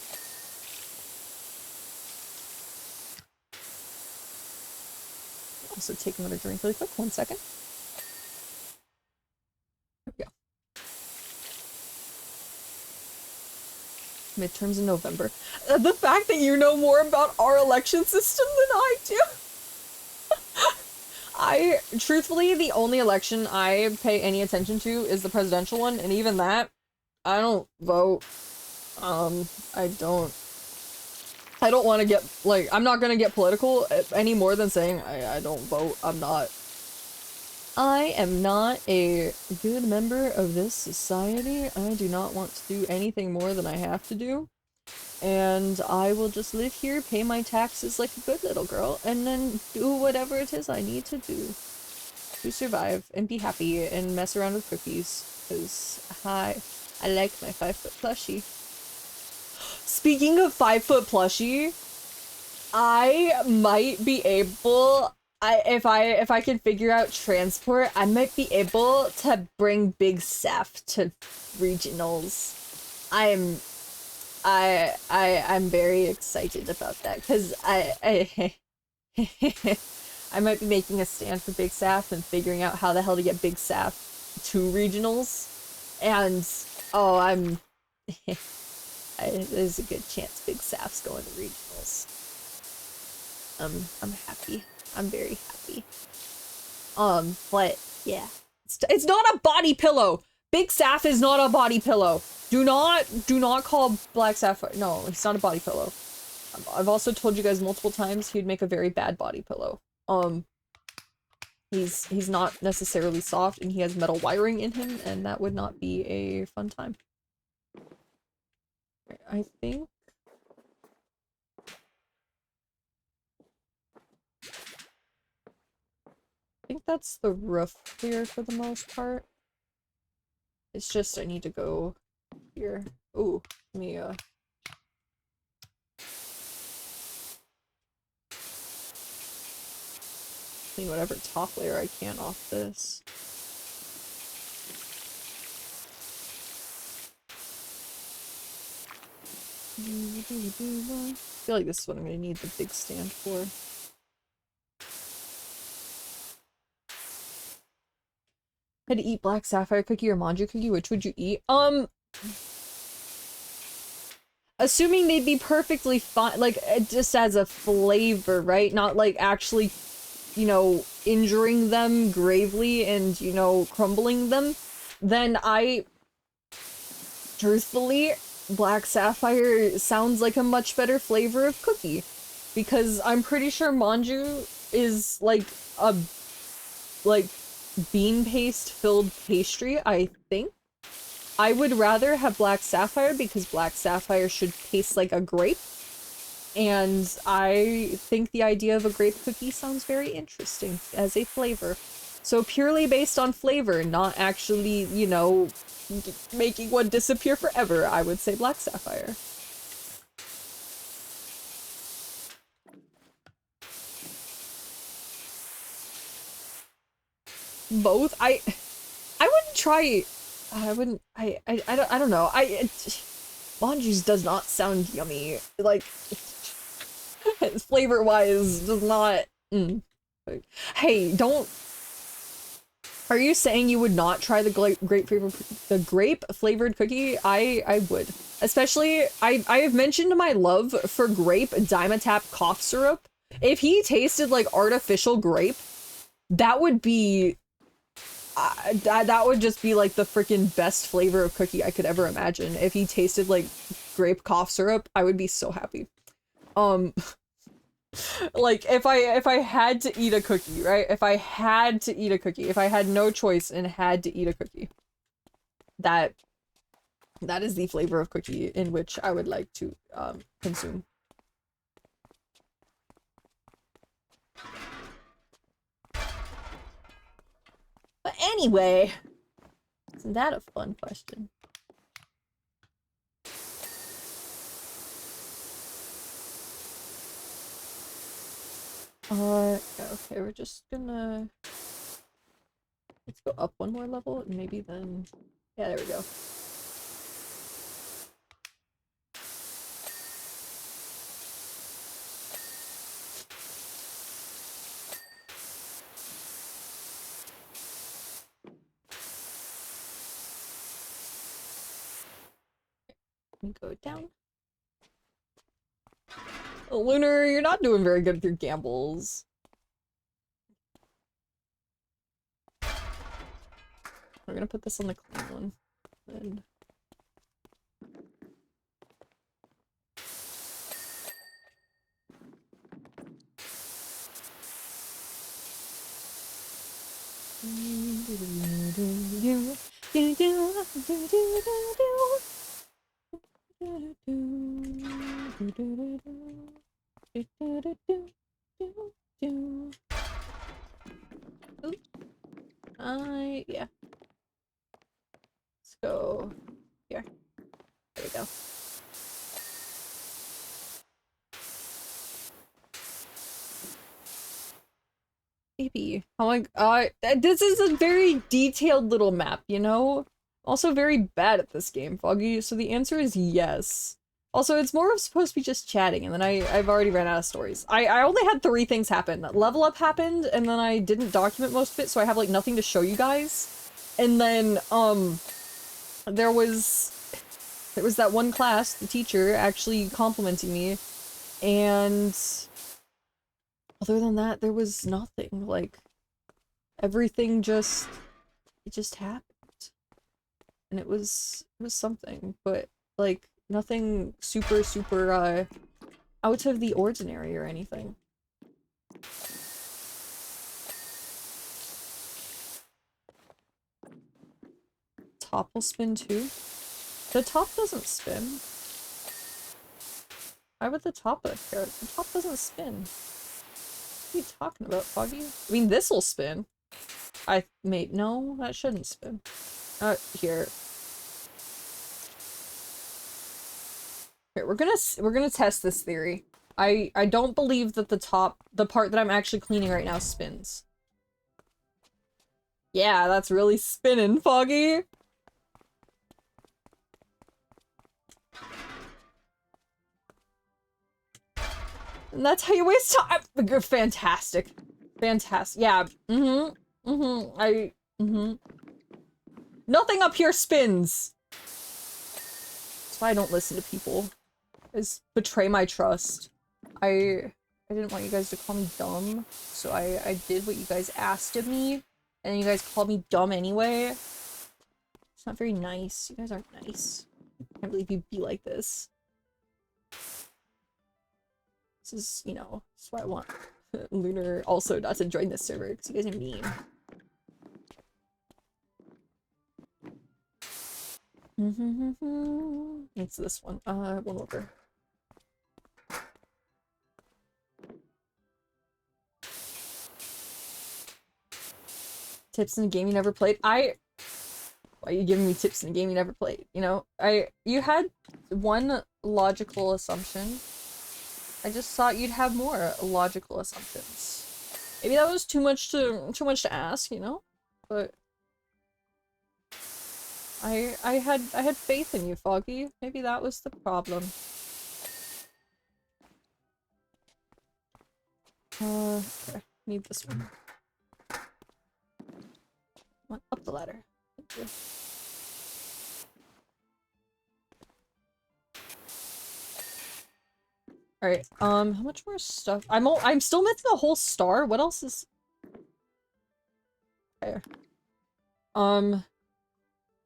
Also take another drink really quick. 1 second. There we go. Midterms in November. The fact that you know more about our election system than I do. Truthfully, the only election I pay any attention to is the presidential one, and even that, I don't vote. I don't want to get, like, I'm not gonna get political any more than saying I don't vote. I am not a good member of this society. I do not want to do anything more than I have to do. And I will just live here, pay my taxes like a good little girl, and then do whatever it is I need to do to survive and be happy and mess around with cookies. Because I like my 5-foot plushie. Speaking of 5-foot plushie, I might be able... if I can figure out transport, I might be able to bring Big Saf to regionals. I'm very excited about that, because I might be making a stand for Big Saf and figuring out how the hell to get Big Saf to regionals. And oh, there's a good chance Big Saf's going to regionals. I'm happy. I'm very happy. But yeah, it's not a body pillow. Big Saf is not a body pillow. Do not call Black Sapphire. No, it's not a body pillow. I've also told you guys multiple times he'd make a very bad body pillow. He's not necessarily soft, and he has metal wiring in him, and that would not be a fun time. I think that's the roof clear for the most part. It's just I need to go here. Ooh, let me clean whatever top layer I can off this. I feel like this is what I'm gonna need the big stand for. Had to eat black sapphire cookie or manju cookie, which would you eat? Assuming they'd be perfectly fine, like, just as a flavor, right? Not, like, actually, you know, injuring them gravely and, you know, crumbling them, then I Truthfully, Black Sapphire sounds like a much better flavor of cookie. Because I'm pretty sure manju is like a bean paste filled pastry, I think. I would rather have Black Sapphire because Black Sapphire should taste like a grape. And I think the idea of a grape cookie sounds very interesting as a flavor. So purely based on flavor, not actually, you know, making one disappear forever, I would say Black Sapphire. Both? I wouldn't try... I wouldn't... I don't know. Manju's does not sound yummy. Like, flavor-wise, does not... Hey, don't... Are you saying you would not try the grape-flavored cookie? I would. Especially, I have mentioned my love for grape Dimetapp cough syrup. If he tasted like artificial grape, that would be... that would just be like the freaking best flavor of cookie I could ever imagine. If he tasted like grape cough syrup, I would be so happy. Like if I had to eat a cookie, right? If I had to eat a cookie, if I had no choice and had to eat a cookie, that is the flavor of cookie in which I would like to consume. But anyway, isn't that a fun question? Okay, we're just gonna... Let's go up one more level, and maybe then... Yeah, there we go. Go down. Oh, Lunar, you're not doing very good with your gambles. We're gonna put this on the clean one. And... yeah. Let's go here. There we go. Maybe. Oh my, this is a very detailed little map, you know? Also very bad at this game, Foggy, so the answer is yes. Also, it's more of supposed to be just chatting, and then I've already ran out of stories. I only had 3 things happen. Level up happened, and then I didn't document most of it, so I have, like, nothing to show you guys. And then, there was that one class, the teacher actually complimenting me, and other than that, there was nothing. Like, everything just, it just happened. And it was something, but, like, nothing super, out of the ordinary or anything. Top will spin too? The top doesn't spin. Why would the top appear? The top doesn't spin. What are you talking about, Foggy? I mean, this'll spin. No, that shouldn't spin. Here. Here, we're gonna test this theory. I don't believe that the part that I'm actually cleaning right now spins. Yeah, that's really spinning, Foggy. And that's how you waste time. Fantastic. Fantastic. Yeah. Nothing up here spins. That's why I don't listen to people. Is betray my trust. I didn't want you guys to call me dumb, so I did what you guys asked of me, and then you guys called me dumb anyway. It's not very nice. You guys aren't nice. Can't believe you'd be like this. This is, you know, that's why I want Lunar also not to join this server, because you guys are mean. It's this one. One over. Tips in a game you never played? Why are you giving me tips in a game you never played? You know, you had one logical assumption. I just thought you'd have more logical assumptions. Maybe that was too much to ask, you know? But I had faith in you, Foggy. Maybe that was the problem. Okay. Need this one. Up the ladder. Thank you. Alright, how much more stuff? I'm still missing a whole star. What else is there?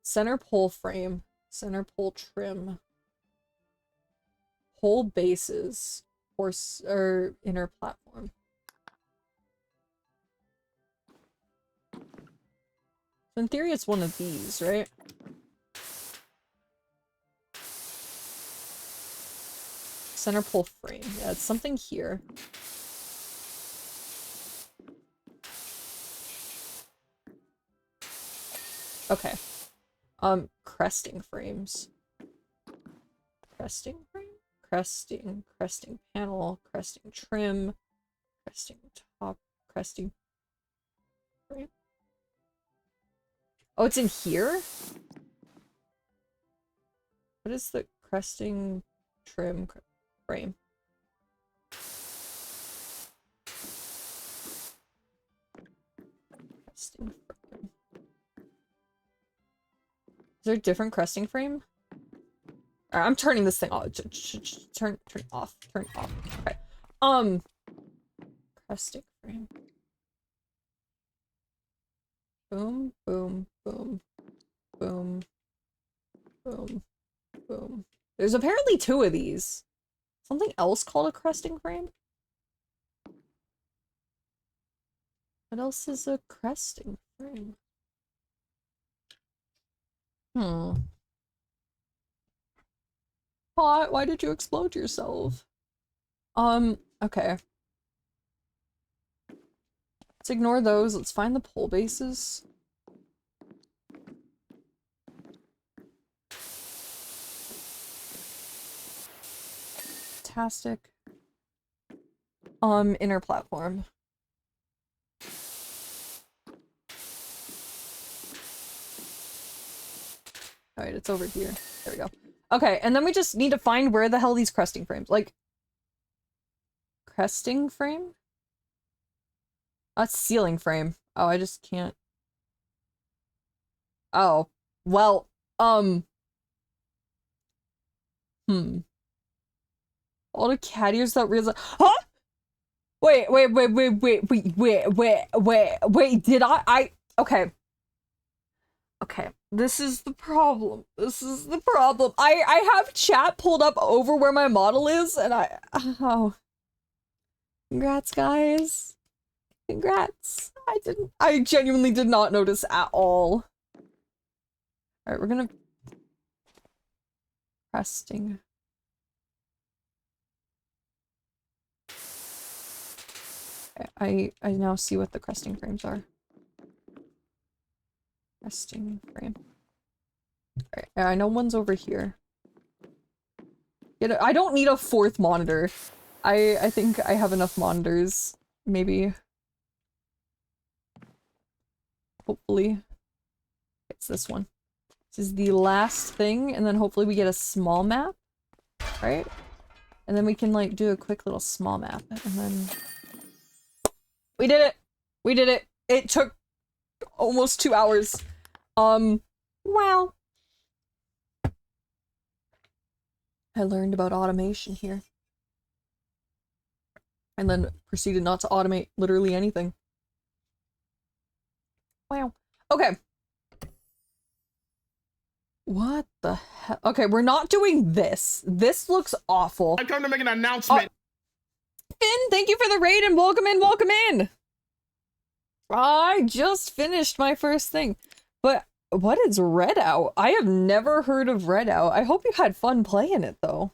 Center pole frame, center pole trim, pole bases, or inner platform. So in theory, it's one of these, right? Center pole frame. Yeah, it's something here. Okay. Cresting frames. Cresting frame? Cresting panel, cresting trim, cresting top, cresting frame. Oh, it's in here? What is the cresting trim frame? Cresting frame. Is there a different cresting frame? Alright, I'm turning this thing off. Turn off. Turn off. Okay. Cresting frame. Boom, boom, boom, boom, boom, boom. There's apparently two of these. Something else called a cresting frame? What else is a cresting frame? Why did you explode yourself? Okay. Let's ignore those. Let's find the pole bases. Fantastic. Inner platform. Alright, it's over here. There we go. Okay, and then we just need to find where the hell these cresting frames, like... Cresting frame? That's ceiling frame. Oh, I just can't... Oh. Well, All the cat ears that realize... Huh?! Wait, did okay. Okay, this is the problem. This is the problem. I have chat pulled up over where my model is, and oh. Congrats, guys. Congrats. I genuinely did not notice at all. Alright, we're gonna... Cresting. Okay, I now see what the cresting frames are. Cresting frame. Alright, I know one's over here. I don't need a fourth monitor. I think I have enough monitors. Maybe. Hopefully. It's this one. This is the last thing, and then hopefully we get a small map. Right? And then we can, like, do a quick little small map, and then... We did it! We did it! It took almost 2 hours. Wow. I learned about automation here. And then proceeded not to automate literally anything. Wow. Okay. What the hell? Okay, we're not doing this. This looks awful. I've come to make an announcement. Finn, thank you for the raid and welcome in, welcome in. I just finished my first thing. But what is Red Out? I have never heard of Red Out. I hope you had fun playing it though.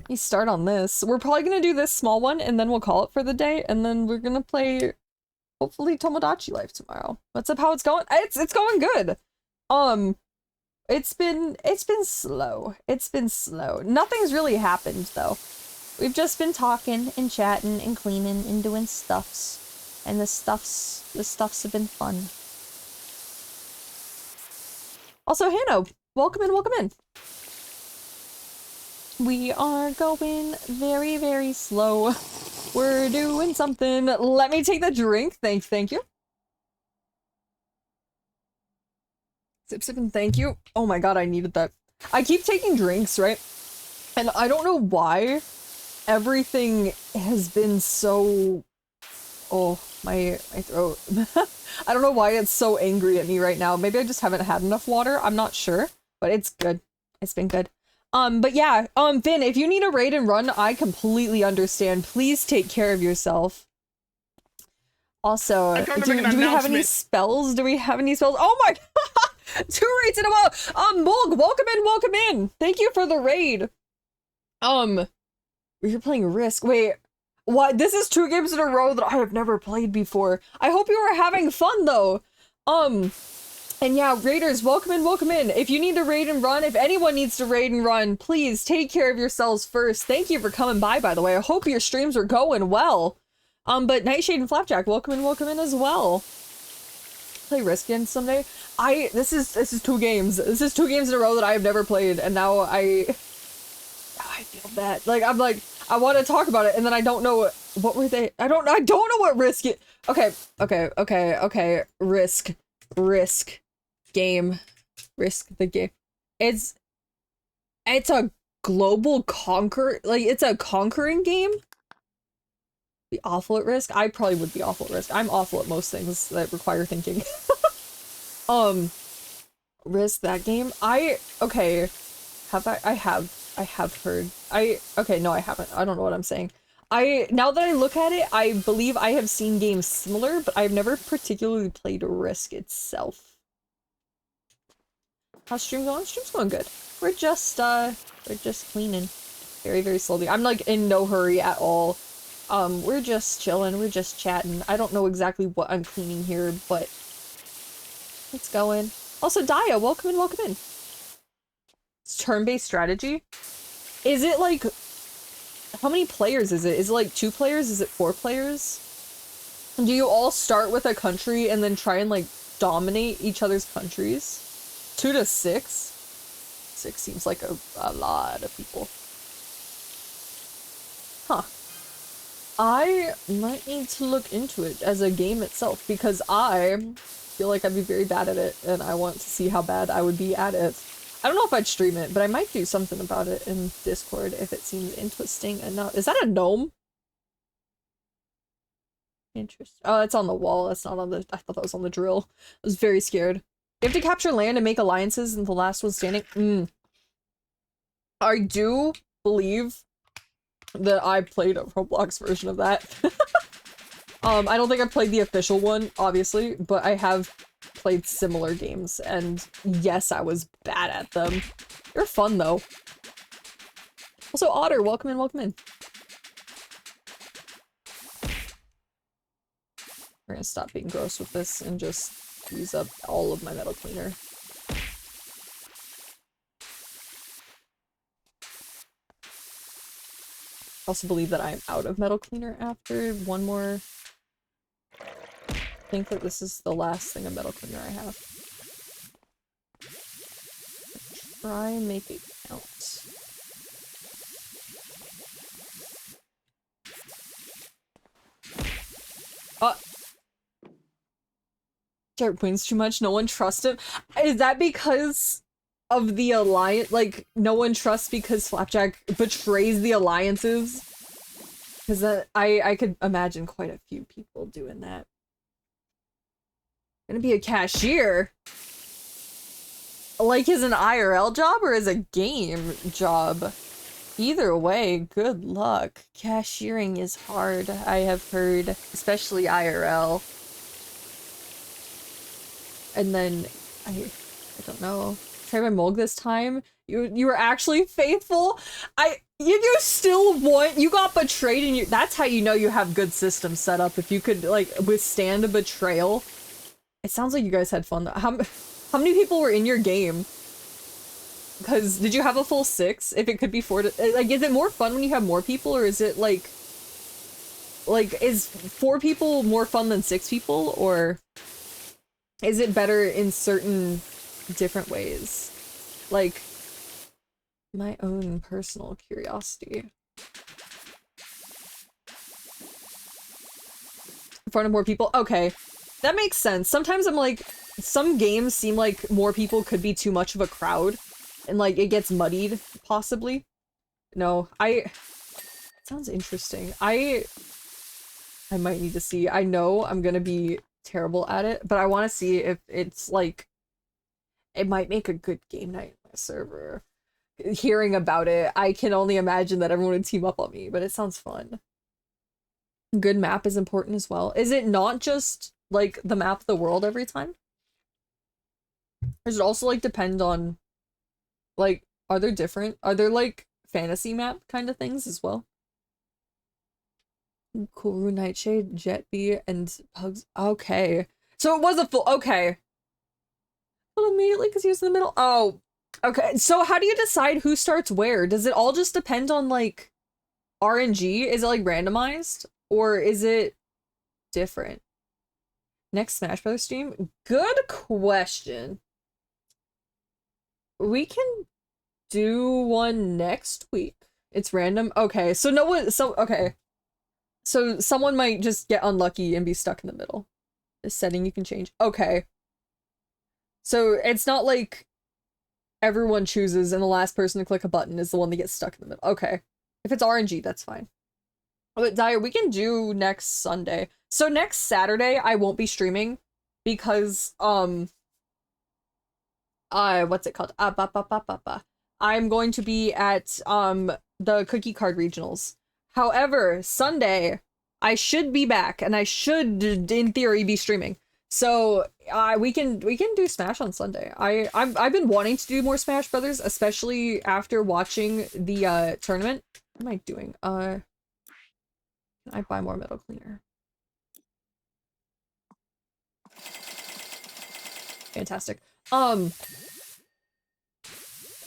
You start on this. We're probably gonna do this small one and then we'll call it for the day and then we're gonna play hopefully Tomodachi Life tomorrow. What's up, how it's going? It's going good. It's been slow. It's been slow. Nothing's really happened though. We've just been talking and chatting and cleaning and doing stuffs. And the stuffs have been fun. Also, Hanno, welcome in, welcome in. We are going very, very slow. We're doing something. Let me take the drink. Thank you. Sip, sip, and thank you. Oh my god, I needed that. I keep taking drinks, right? And I don't know why everything has been so... Oh, my throat. I don't know why it's so angry at me right now. Maybe I just haven't had enough water. I'm not sure, but it's good. It's been good. But yeah, Finn, if you need a raid and run, I completely understand. Please take care of yourself. Also, do we have any spells? Do we have any spells? Oh my god! 2 raids in a row! Mulg, welcome in! Thank you for the raid! You're playing Risk. Wait, what? This is 2 games in a row that I have never played before. I hope you are having fun, though! And yeah, raiders, welcome in. If you need to raid and run, if anyone needs to raid and run, please take care of yourselves first. Thank you for coming by the way. I hope your streams are going well. But Nightshade and Flapjack, welcome in as well. Play Risk again someday. This is 2 games. This is 2 games in a row that I have never played, and now I feel bad. Like, I'm like, I want to talk about it, and then I don't know what were they. I don't know what Risk is. Okay. Risk. Game. Risk the game. It's a global it's a conquering game. Be awful at Risk? I probably would be awful at Risk. I'm awful at most things that require thinking. Risk, that game? I have heard. Okay, no, I haven't. I don't know what I'm saying. Now that I look at it, I believe I have seen games similar, but I've never particularly played Risk itself. How's stream going? Stream's going good. We're just cleaning. Very, very slowly. I'm like in no hurry at all. We're just chilling, we're just chatting. I don't know exactly what I'm cleaning here, but it's going. Also, Daya, welcome in. It's turn-based strategy. Is it like, how many players is it? Is it like 2 players? Is it 4 players? Do you all start with a country and then try and like dominate each other's countries? 2 to 6? 6 seems like a lot of people. Huh. I might need to look into it as a game itself because I feel like I'd be very bad at it and I want to see how bad I would be at it. I don't know if I'd stream it, but I might do something about it in Discord if it seems interesting enough. Is that a gnome? Interesting. Oh, it's on the wall. That's not on the... I thought that was on the drill. I was very scared. You have to capture land and make alliances and the last one standing. I do believe that I played a Roblox version of that. I don't think I've played the official one, obviously, but I have played similar games, and yes, I was bad at them. They're fun, though. Also, Otter, welcome in. We're gonna stop being gross with this and just use up all of my metal cleaner. I also believe that I'm out of metal cleaner after one more. I think that this is the last thing of metal cleaner I have. Try and make it count. Jared wins too much, no one trusts him. Is that because of the alliance? Like, no one trusts because Flapjack betrays the alliances? Because I could imagine quite a few people doing that. Gonna be a cashier? Like, as an IRL job or as a game job? Either way, good luck. Cashiering is hard, I have heard, especially IRL. And then, I don't know. Try my Mulg this time. You were actually faithful. You still want, you got betrayed and that's how you know you have good systems set up. If you could like withstand a betrayal. It sounds like you guys had fun though. How many people were in your game? Because did you have a full 6? If it could be 4 to, like, is it more fun when you have more people, or is it like is 4 people more fun than 6 people, or is it better in certain different ways? Like, my own personal curiosity. In front of more people? Okay. That makes sense. Sometimes I'm like, some games seem like more people could be too much of a crowd. And like, it gets muddied, possibly. No, it sounds interesting. I might need to see. I know I'm gonna be terrible at it, but I want to see if it's like, it might make a good game night on my server. Hearing about it, I can only imagine that everyone would team up on me, but it sounds fun. Good map is important as well. Is it not just like the map of the world every time? Or does it also like depend on like, are there like fantasy map kind of things as well? Cool, Nightshade, Jet Bee, and Pugs. Okay. So it was a full, okay. Well, immediately because he was in the middle. Oh, okay. So how do you decide who starts where? Does it all just depend on like RNG? Is it like randomized? Or is it different? Next Smash Brothers stream? Good question. We can do one next week. It's random. Okay, so no one, okay. So someone might just get unlucky and be stuck in the middle. This setting you can change. Okay. So it's not like everyone chooses and the last person to click a button is the one that gets stuck in the middle. Okay. If it's RNG, that's fine. But Dyer, we can do next Sunday. So next Saturday, I won't be streaming because, what's it called? I'm going to be at, the Cookie Card Regionals. However, Sunday, I should be back and I should, in theory, be streaming. So, we can do Smash on Sunday. I've been wanting to do more Smash Brothers, especially after watching the, tournament. What am I doing? Can I buy more metal cleaner? Fantastic.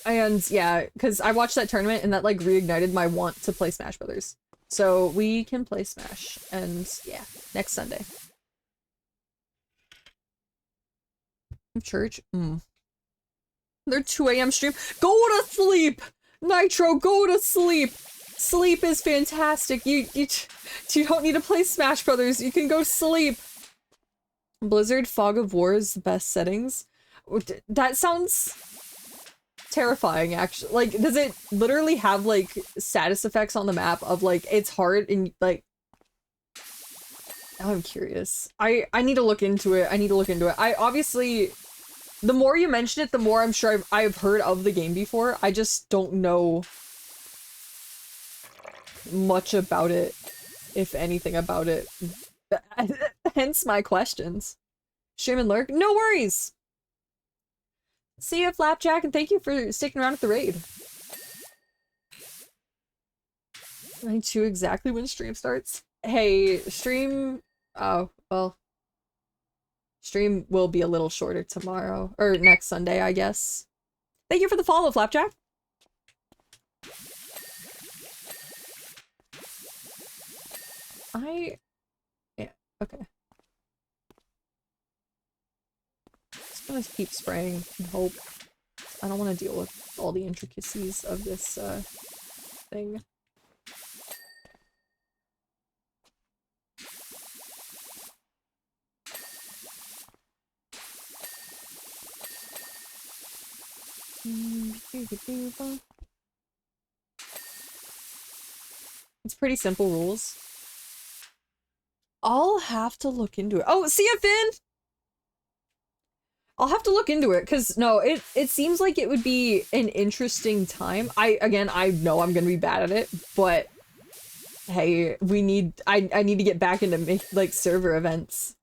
And yeah, because I watched that tournament and that like reignited my want to play Smash Brothers. So we can play Smash, and yeah, next Sunday. Church? They're 2 a.m. stream. Go to sleep! Nitro, go to sleep! Sleep is fantastic. You don't need to play Smash Brothers. You can go sleep. Blizzard Fog of War is the best settings. That sounds terrifying, actually. Like, does it literally have like status effects on the map of like it's hard and like, now I'm curious. I need to look into it. I obviously, the more you mention it, the more I'm sure I've heard of the game before. I just don't know much about it, if anything about it. Hence my questions. Stream and lurk? No worries! See you, Flapjack, and thank you for sticking around at the raid. 92 exactly when stream starts. Hey, stream... Oh, well. Stream will be a little shorter tomorrow. Or next Sunday, I guess. Thank you for the follow, Flapjack! Yeah, okay. Just gonna keep spraying and hope. I don't want to deal with all the intricacies of this, thing. It's pretty simple rules. I'll have to look into it. Oh, see ya, Finn! I'll have to look into it, because no, it seems like it would be an interesting time. I know I'm gonna be bad at it, but hey, I need to get back into like server events,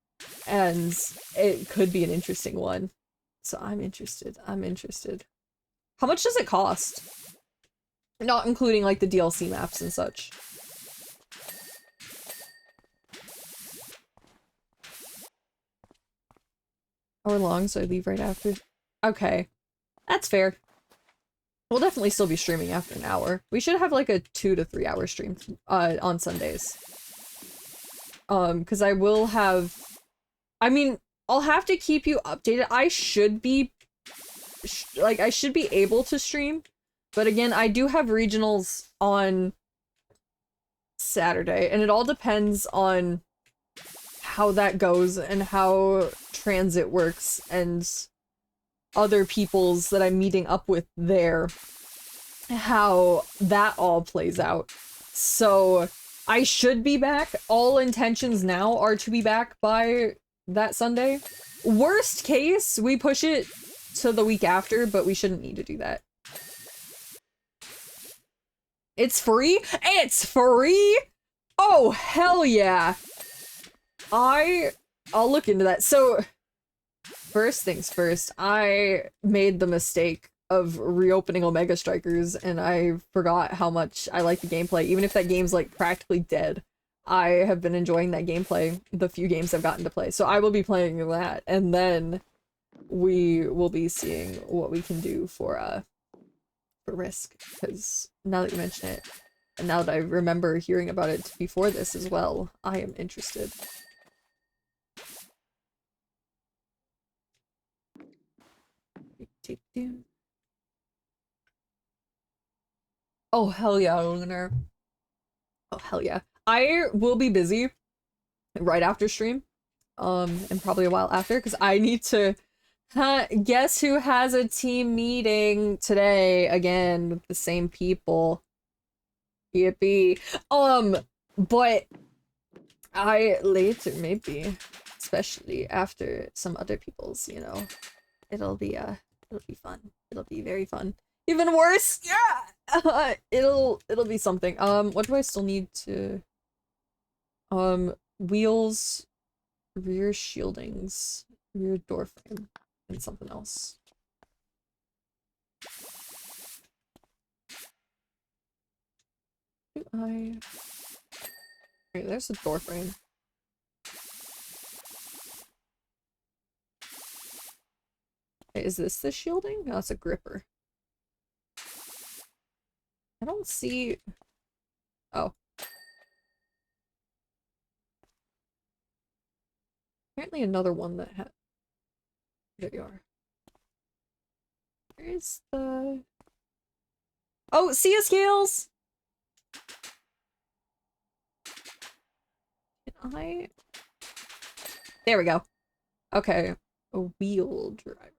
and it could be an interesting one. So I'm interested. I'm interested. How much does it cost? Not including like the DLC maps and such. Hour long, so I leave right after. Okay, that's fair. We'll definitely still be streaming after an hour. We should have like a 2 to 3 hour stream on Sundays. Because I will have, I mean, I'll have to keep you updated. I should be I should be able to stream, but again, I do have regionals on Saturday, and it all depends on how that goes and how transit works and other people's that I'm meeting up with there, how that all plays out. So I should be back. All intentions now are to be back by that Sunday. Worst case, we push it to the week after, but we shouldn't need to do that. It's free? It's free? Oh, hell yeah. I'll look into that. So, first things first, I made the mistake of reopening Omega Strikers, and I forgot how much I like the gameplay. Even if that game's like practically dead, I have been enjoying that gameplay the few games I've gotten to play. So I will be playing that, and then we will be seeing what we can do for Risk, because now that you mention it, and now that I remember hearing about it before this as well, I am interested. Oh, hell yeah, Lunar. Oh, hell yeah. I will be busy right after stream, and probably a while after, because I need to guess who has a team meeting today again with the same people. Yippee. But I later maybe, especially after some other people's, you know, it'll be fun. It'll be very fun. Even worse, yeah. It'll be something. What do I still need to? Wheels, rear shieldings, rear door frame, and something else. Okay, there's a door frame. Okay, is this the shielding? No, it's a gripper. I don't see. Oh. Apparently another one that had. There you are. Where's the. Oh, Sia scales! Can I. There we go. Okay. A wheel drivers.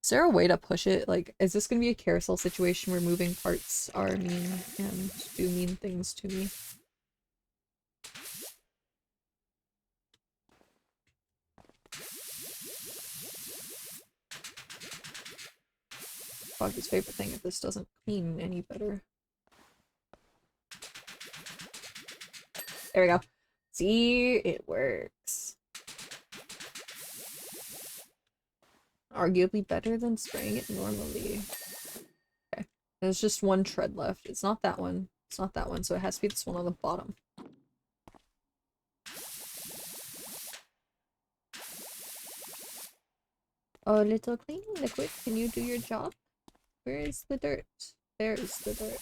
Is there a way to push it? Like, is this gonna be a carousel situation where moving parts are mean and do mean things to me? Foggy's favorite thing if this doesn't clean any better. There we go. See, it works. Arguably better than spraying it normally. Okay. There's just one tread left. It's not that one. It's not that one, so it has to be this one on the bottom. Oh, little cleaning liquid, can you do your job? Where is the dirt? There's the dirt.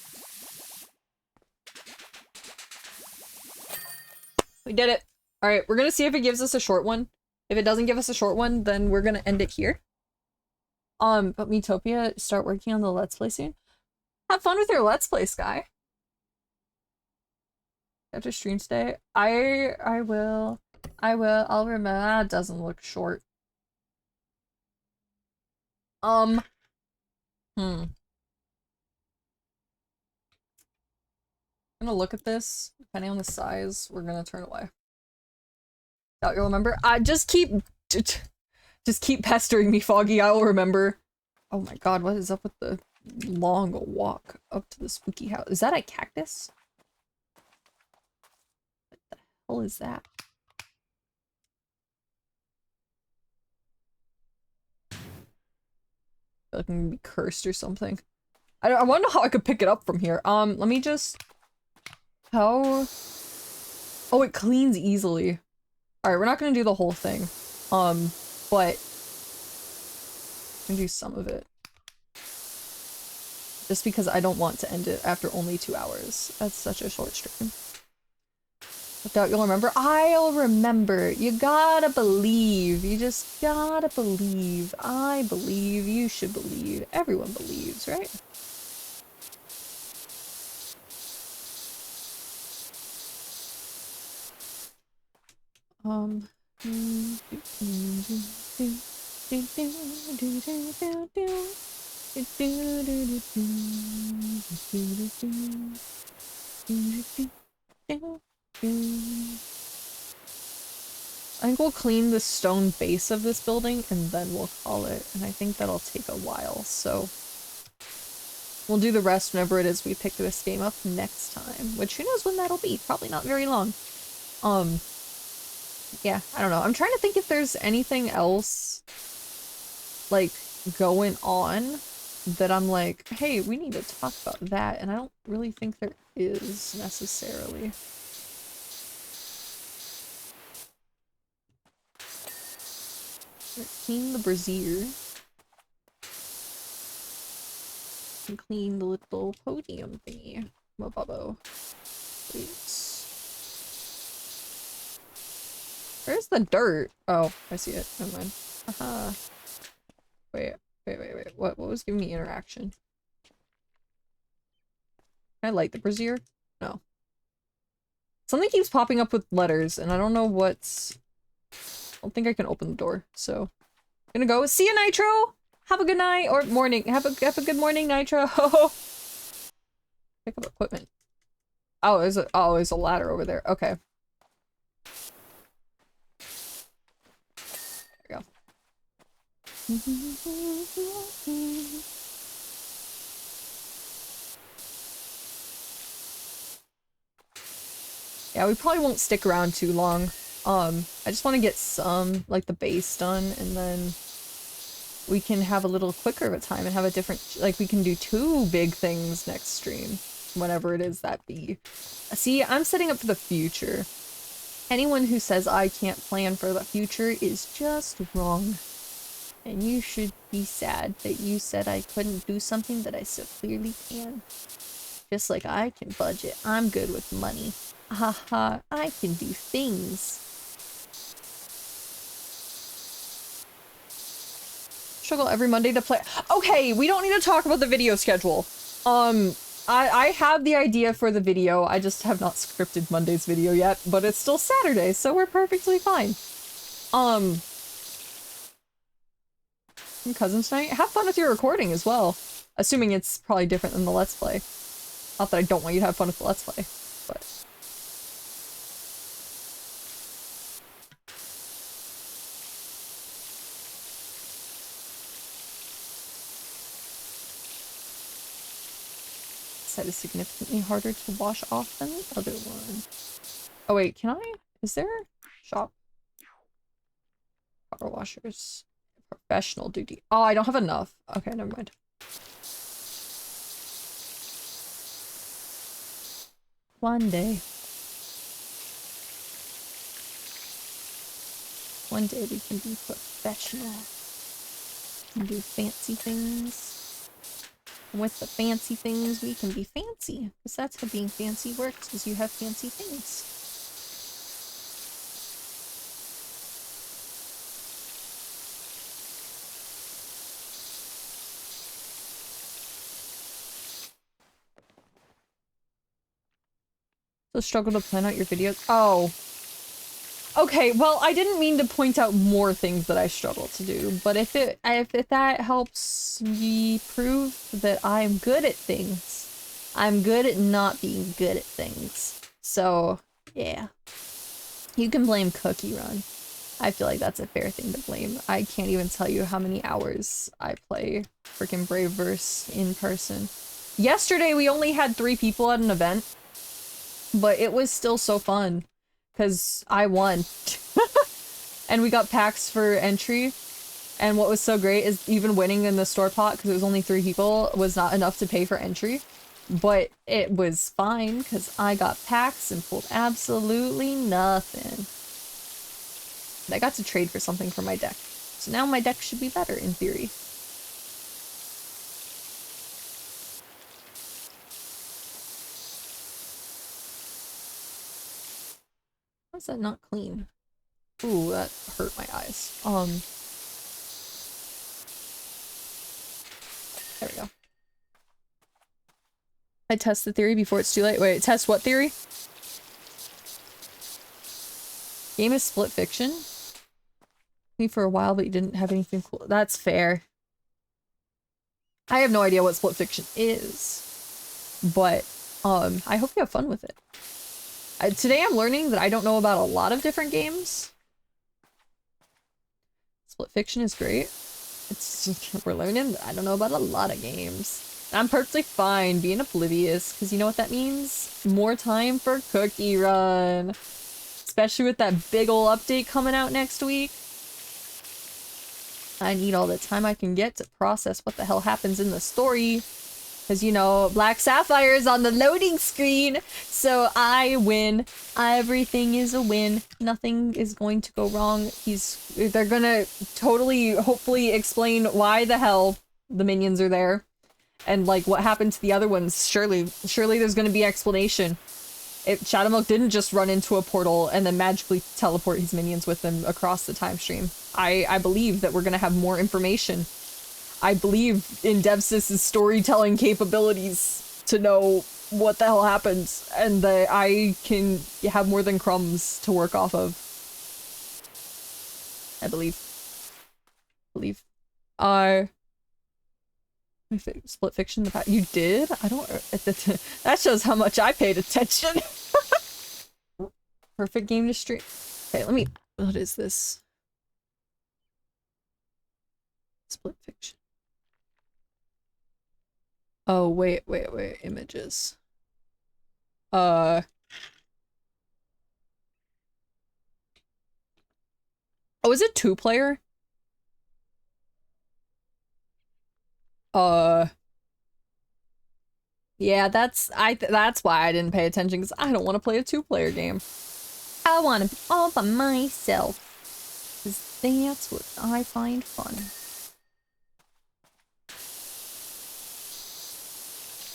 We did it. Alright, we're gonna see if it gives us a short one. If it doesn't give us a short one, then we're gonna end it here. But Metopia, start working on the Let's Play soon. Have fun with your Let's Play, Sky. After stream today, I will. I'll remember. That doesn't look short. Hmm. I'm gonna look at this. Depending on the size, we're gonna turn away. Doubt you'll remember. Just keep pestering me, Foggy. I will remember. Oh my god, what is up with the long walk up to the spooky house? Is that a cactus? What the hell is that? I feel like I'm gonna be cursed or something. I wonder how I could pick it up from here. Let me just... How... Oh, it cleans easily. Alright, we're not gonna do the whole thing. But... I'm gonna do some of it. Just because I don't want to end it after only 2 hours. That's such a short stream. I doubt you'll remember. I'll remember. You gotta believe. You just gotta believe. I believe. You should believe. Everyone believes, right? I think we'll clean the stone base of this building and then we'll call it, and I think that'll take a while, so we'll do the rest whenever it is we pick this game up next time, which who knows when that'll be. Probably not very long. Yeah, I don't know. I'm trying to think if there's anything else, like, going on that I'm like, hey, we need to talk about that, and I don't really think there is, necessarily. Clean the brazier. And clean the little podium thingy. Mobubbo. Please. Where's the dirt? Oh, I see it. Never mind. Haha. Wait. What was giving me interaction? Can I light the brazier? No. Something keeps popping up with letters, and I don't know what's... I don't think I can open the door, so... I'm gonna go. See you, Nitro! Have a good night, or morning. Have a good morning, Nitro! Pick up equipment. Oh, there's a ladder over there. Okay. There we go. Yeah, we probably won't stick around too long. I just want to get some, like, the base done, and then we can have a little quicker of a time and have a different, like, we can do 2 big things next stream, whenever it is that be. See, I'm setting up for the future. Anyone who says I can't plan for the future is just wrong. And you should be sad that you said I couldn't do something that I so clearly can. Just like I can budget, I'm good with money. Haha, I can do things. Struggle every Monday to play. Okay, we don't need to talk about the video schedule. I have the idea for the video. I just have not scripted Monday's video yet, but it's still Saturday, so we're perfectly fine. Cousins tonight? Have fun with your recording as well. Assuming it's probably different than the Let's Play. Not that I don't want you to have fun with the Let's Play, but... Side is significantly harder to wash off than the other one. Oh wait, can I? Is there a shop? Power washers. Professional duty. Oh, I don't have enough. Okay, never mind. One day. One day we can be professional. We can do fancy things. And with the fancy things, we can be fancy. Because that's how being fancy works, is you have fancy things. So struggle to plan out your videos? Oh. Okay, well, I didn't mean to point out more things that I struggle to do, but if that helps me prove that I'm good at things, I'm good at not being good at things. So, yeah. You can blame Cookie Run. I feel like that's a fair thing to blame. I can't even tell you how many hours I play freaking Braveverse in person. Yesterday we only had 3 people at an event, but it was still so fun because I won. And we got packs for entry. And what was so great is even winning in the store pot, because it was only 3 people, was not enough to pay for entry. But it was fine because I got packs and pulled absolutely nothing. And I got to trade for something for my deck. So now my deck should be better in theory. How is that not clean? Ooh, that hurt my eyes. There we go. I test the theory before it's too late. Wait, test what theory? Game is split fiction? Me for a while, but you didn't have anything cool. That's fair. I have no idea what split fiction is. But, I hope you have fun with it. Today I'm learning that I don't know about a lot of different games. Split fiction is great. It's just, we're learning that I don't know about a lot of games. I'm perfectly fine being oblivious, because you know what that means? More time for Cookie Run. Especially with that big ol' update coming out next week. I need all the time I can get to process what the hell happens in the story. Because, you know, Black Sapphire is on the loading screen, so I win. Everything is a win. Nothing is going to go wrong. They're gonna totally, hopefully explain why the hell the minions are there. And, like, what happened to the other ones. Surely there's gonna be explanation. If Shadowmilk didn't just run into a portal and then magically teleport his minions with him across the time stream. I believe that we're gonna have more information. I believe in DevSys's storytelling capabilities to know what the hell happens, and that I can have more than crumbs to work off of. I believe. Split fiction. You did? I don't. That shows how much I paid attention. Perfect game to stream. Okay, let me. What is this? Split fiction. Oh, wait. Images. Oh, is it 2-player? Yeah, that's why I didn't pay attention, because I don't want to play a 2-player game. I want to be all by myself. Because that's what I find fun.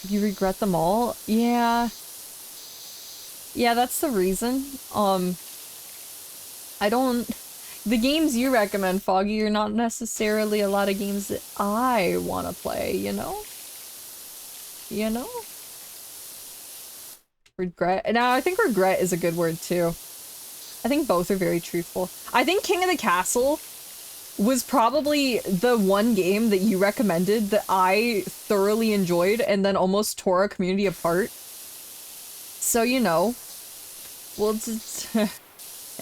You regret them all? Yeah. Yeah, that's the reason. I don't... The games you recommend, Foggy, are not necessarily a lot of games that I want to play, you know? You know? Regret. Now, I think regret is a good word, too. I think both are very truthful. I think King of the Castle was probably the one game that you recommended that I thoroughly enjoyed and then almost tore our community apart. So, you know. Well,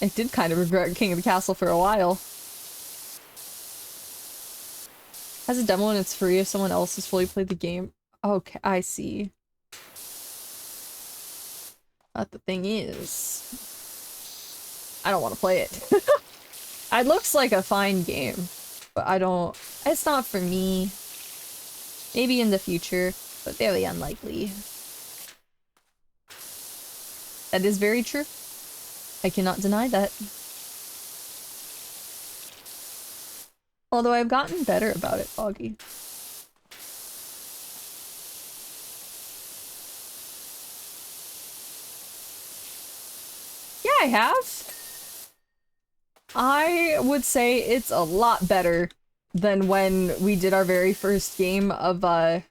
I did kind of regret King of the Castle for a while. Has a demo and it's free if someone else has fully played the game. Okay, I see. But the thing is, I don't want to play it. It looks like a fine game, but I don't... It's not for me. Maybe in the future, but very unlikely. That is very true. I cannot deny that. Although I've gotten better about it, Foggy. Yeah, I have. I would say it's a lot better than when we did our very first game of the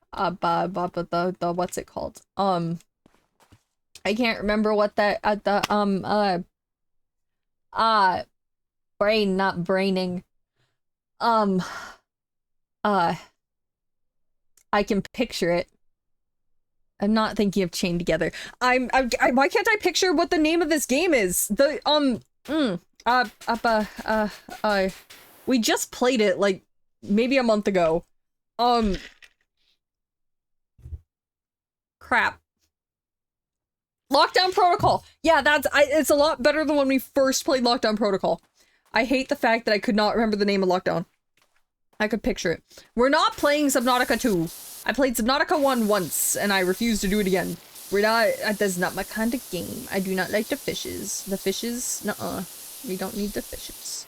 what's it called? I can't remember what that brain, not braining. I can picture it. I'm not thinking of Chained Together. Why can't I picture what the name of this game is? The, we just played it, like, maybe a month ago. Crap. Lockdown Protocol! Yeah, it's a lot better than when we first played Lockdown Protocol. I hate the fact that I could not remember the name of Lockdown. I could picture it. We're not playing Subnautica 2. I played Subnautica 1 once, and I refuse to do it again. We're not- that's not my kind of game. I do not like the fishes. The fishes? Nuh-uh. We don't need the fishes.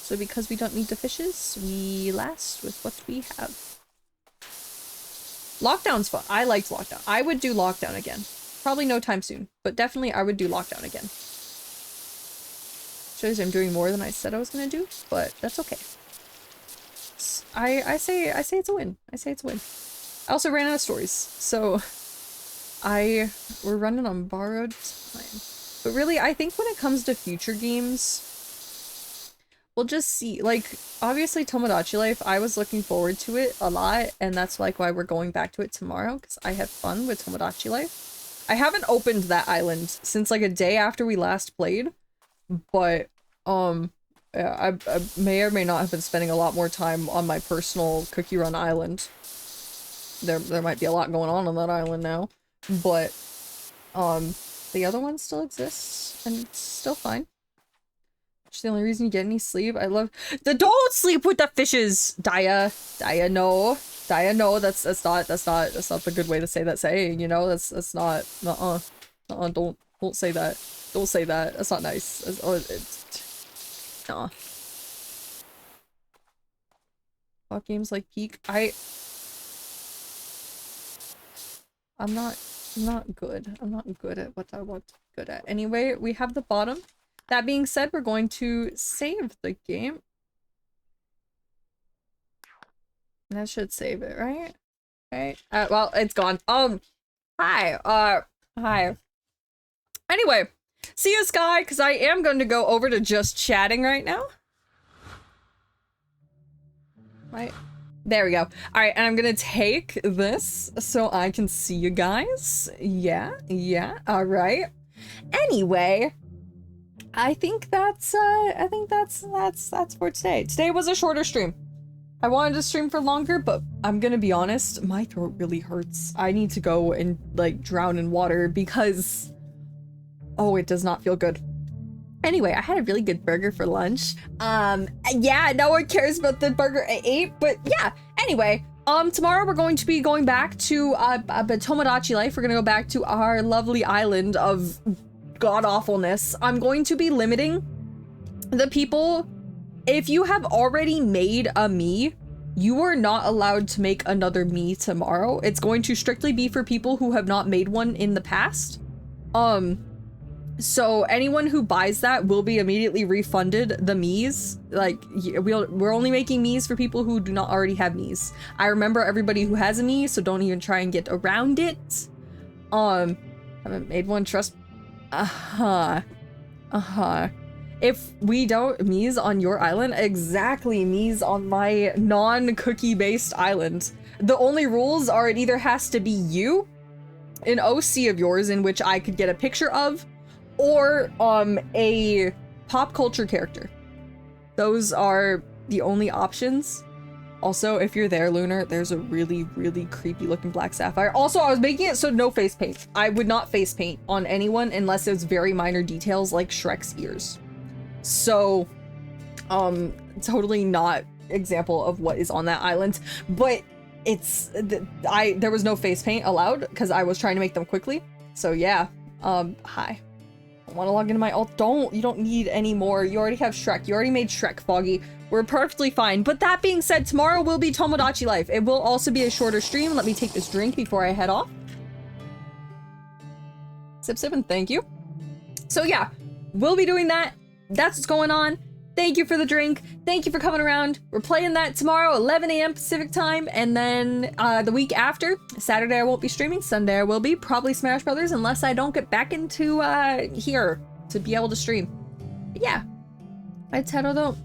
So because we don't need the fishes, we last with what we have. Lockdown's fun. I liked Lockdown. I would do Lockdown again. Probably no time soon, but definitely I would do Lockdown again. Shows I'm doing more than I said I was gonna do, but that's okay. I say it's a win. I say it's a win. I also ran out of stories, so we're running on borrowed time. But really, I think when it comes to future games, we'll just see. Like, obviously Tomodachi Life, I was looking forward to it a lot, and that's like why we're going back to it tomorrow, because I had fun with Tomodachi Life. I haven't opened that island since like a day after we last played, but yeah, I may or may not have been spending a lot more time on my personal Cookie Run island. There might be a lot going on that island now, but the other one still exists and it's still fine. It's the only reason you get any sleep. I love the don't sleep with the fishes. Daya, no, that's not the good way to say that saying, you know. That's not don't say that. Don't say that. That's not nice. Nah. Fuck games like Peak. I'm not good. I'm not good at what I want to be good at. Anyway, we have the bottom. That being said, we're going to save the game. That should save it, right? Okay. Well, it's gone. Hi. Hi. Anyway, see you, Sky, because I am going to go over to just chatting right now. Right. There we go. All right, and I'm gonna take this so I can see you guys. Yeah, all right. Anyway, I think that's for today. Today was a shorter stream. I wanted to stream for longer, but I'm gonna be honest, my throat really hurts. I need to go and like drown in water because, oh, it does not feel good. Anyway, I had a really good burger for lunch. Yeah, no one cares about the burger I ate, but yeah. Anyway, tomorrow we're going to be going back to Tomodachi Life. We're gonna go back to our lovely island of god-awfulness. I'm going to be limiting the people. If you have already made a me, you are not allowed to make another me tomorrow. It's going to strictly be for people who have not made one in the past. So anyone who buys that will be immediately refunded the me's. Like, we're only making me's for people who do not already have me's. I remember everybody who has a me, so don't even try and get around it. Haven't made one, trust. If we don't me's on your island, exactly, me's on my non-cookie based island. The only rules are it either has to be you, an OC of yours in which I could get a picture of, or a pop culture character. Those are the only options. Also, if you're there, Lunar, there's a really, really creepy looking black sapphire. Also, I was making it so no face paint. I would not face paint on anyone unless it's very minor details like Shrek's ears. So, totally not example of what is on that island, but it's, there was no face paint allowed because I was trying to make them quickly. So yeah, hi. I want to log into my alt. You don't need any more. You already have Shrek. You already made Shrek, Foggy. We're perfectly fine. But that being said, tomorrow will be Tomodachi Life. It will also be a shorter stream. Let me take this drink before I head off. Sip, sip, and thank you. So yeah, we'll be doing that. That's what's going on. Thank you for the drink. Thank you for coming around. We're playing that tomorrow, 11 a.m. Pacific time. And then the week after, Saturday I won't be streaming. Sunday I will be. Probably Smash Brothers, unless I don't get back into here to be able to stream. But yeah, I'd settle though.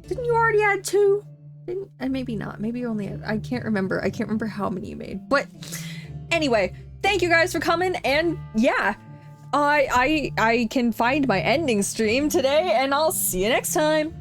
Didn't you already add 2? And maybe not. Maybe you only had, I can't remember. I can't remember how many you made. But anyway, thank you guys for coming. And yeah, I can find my ending stream today, and I'll see you next time.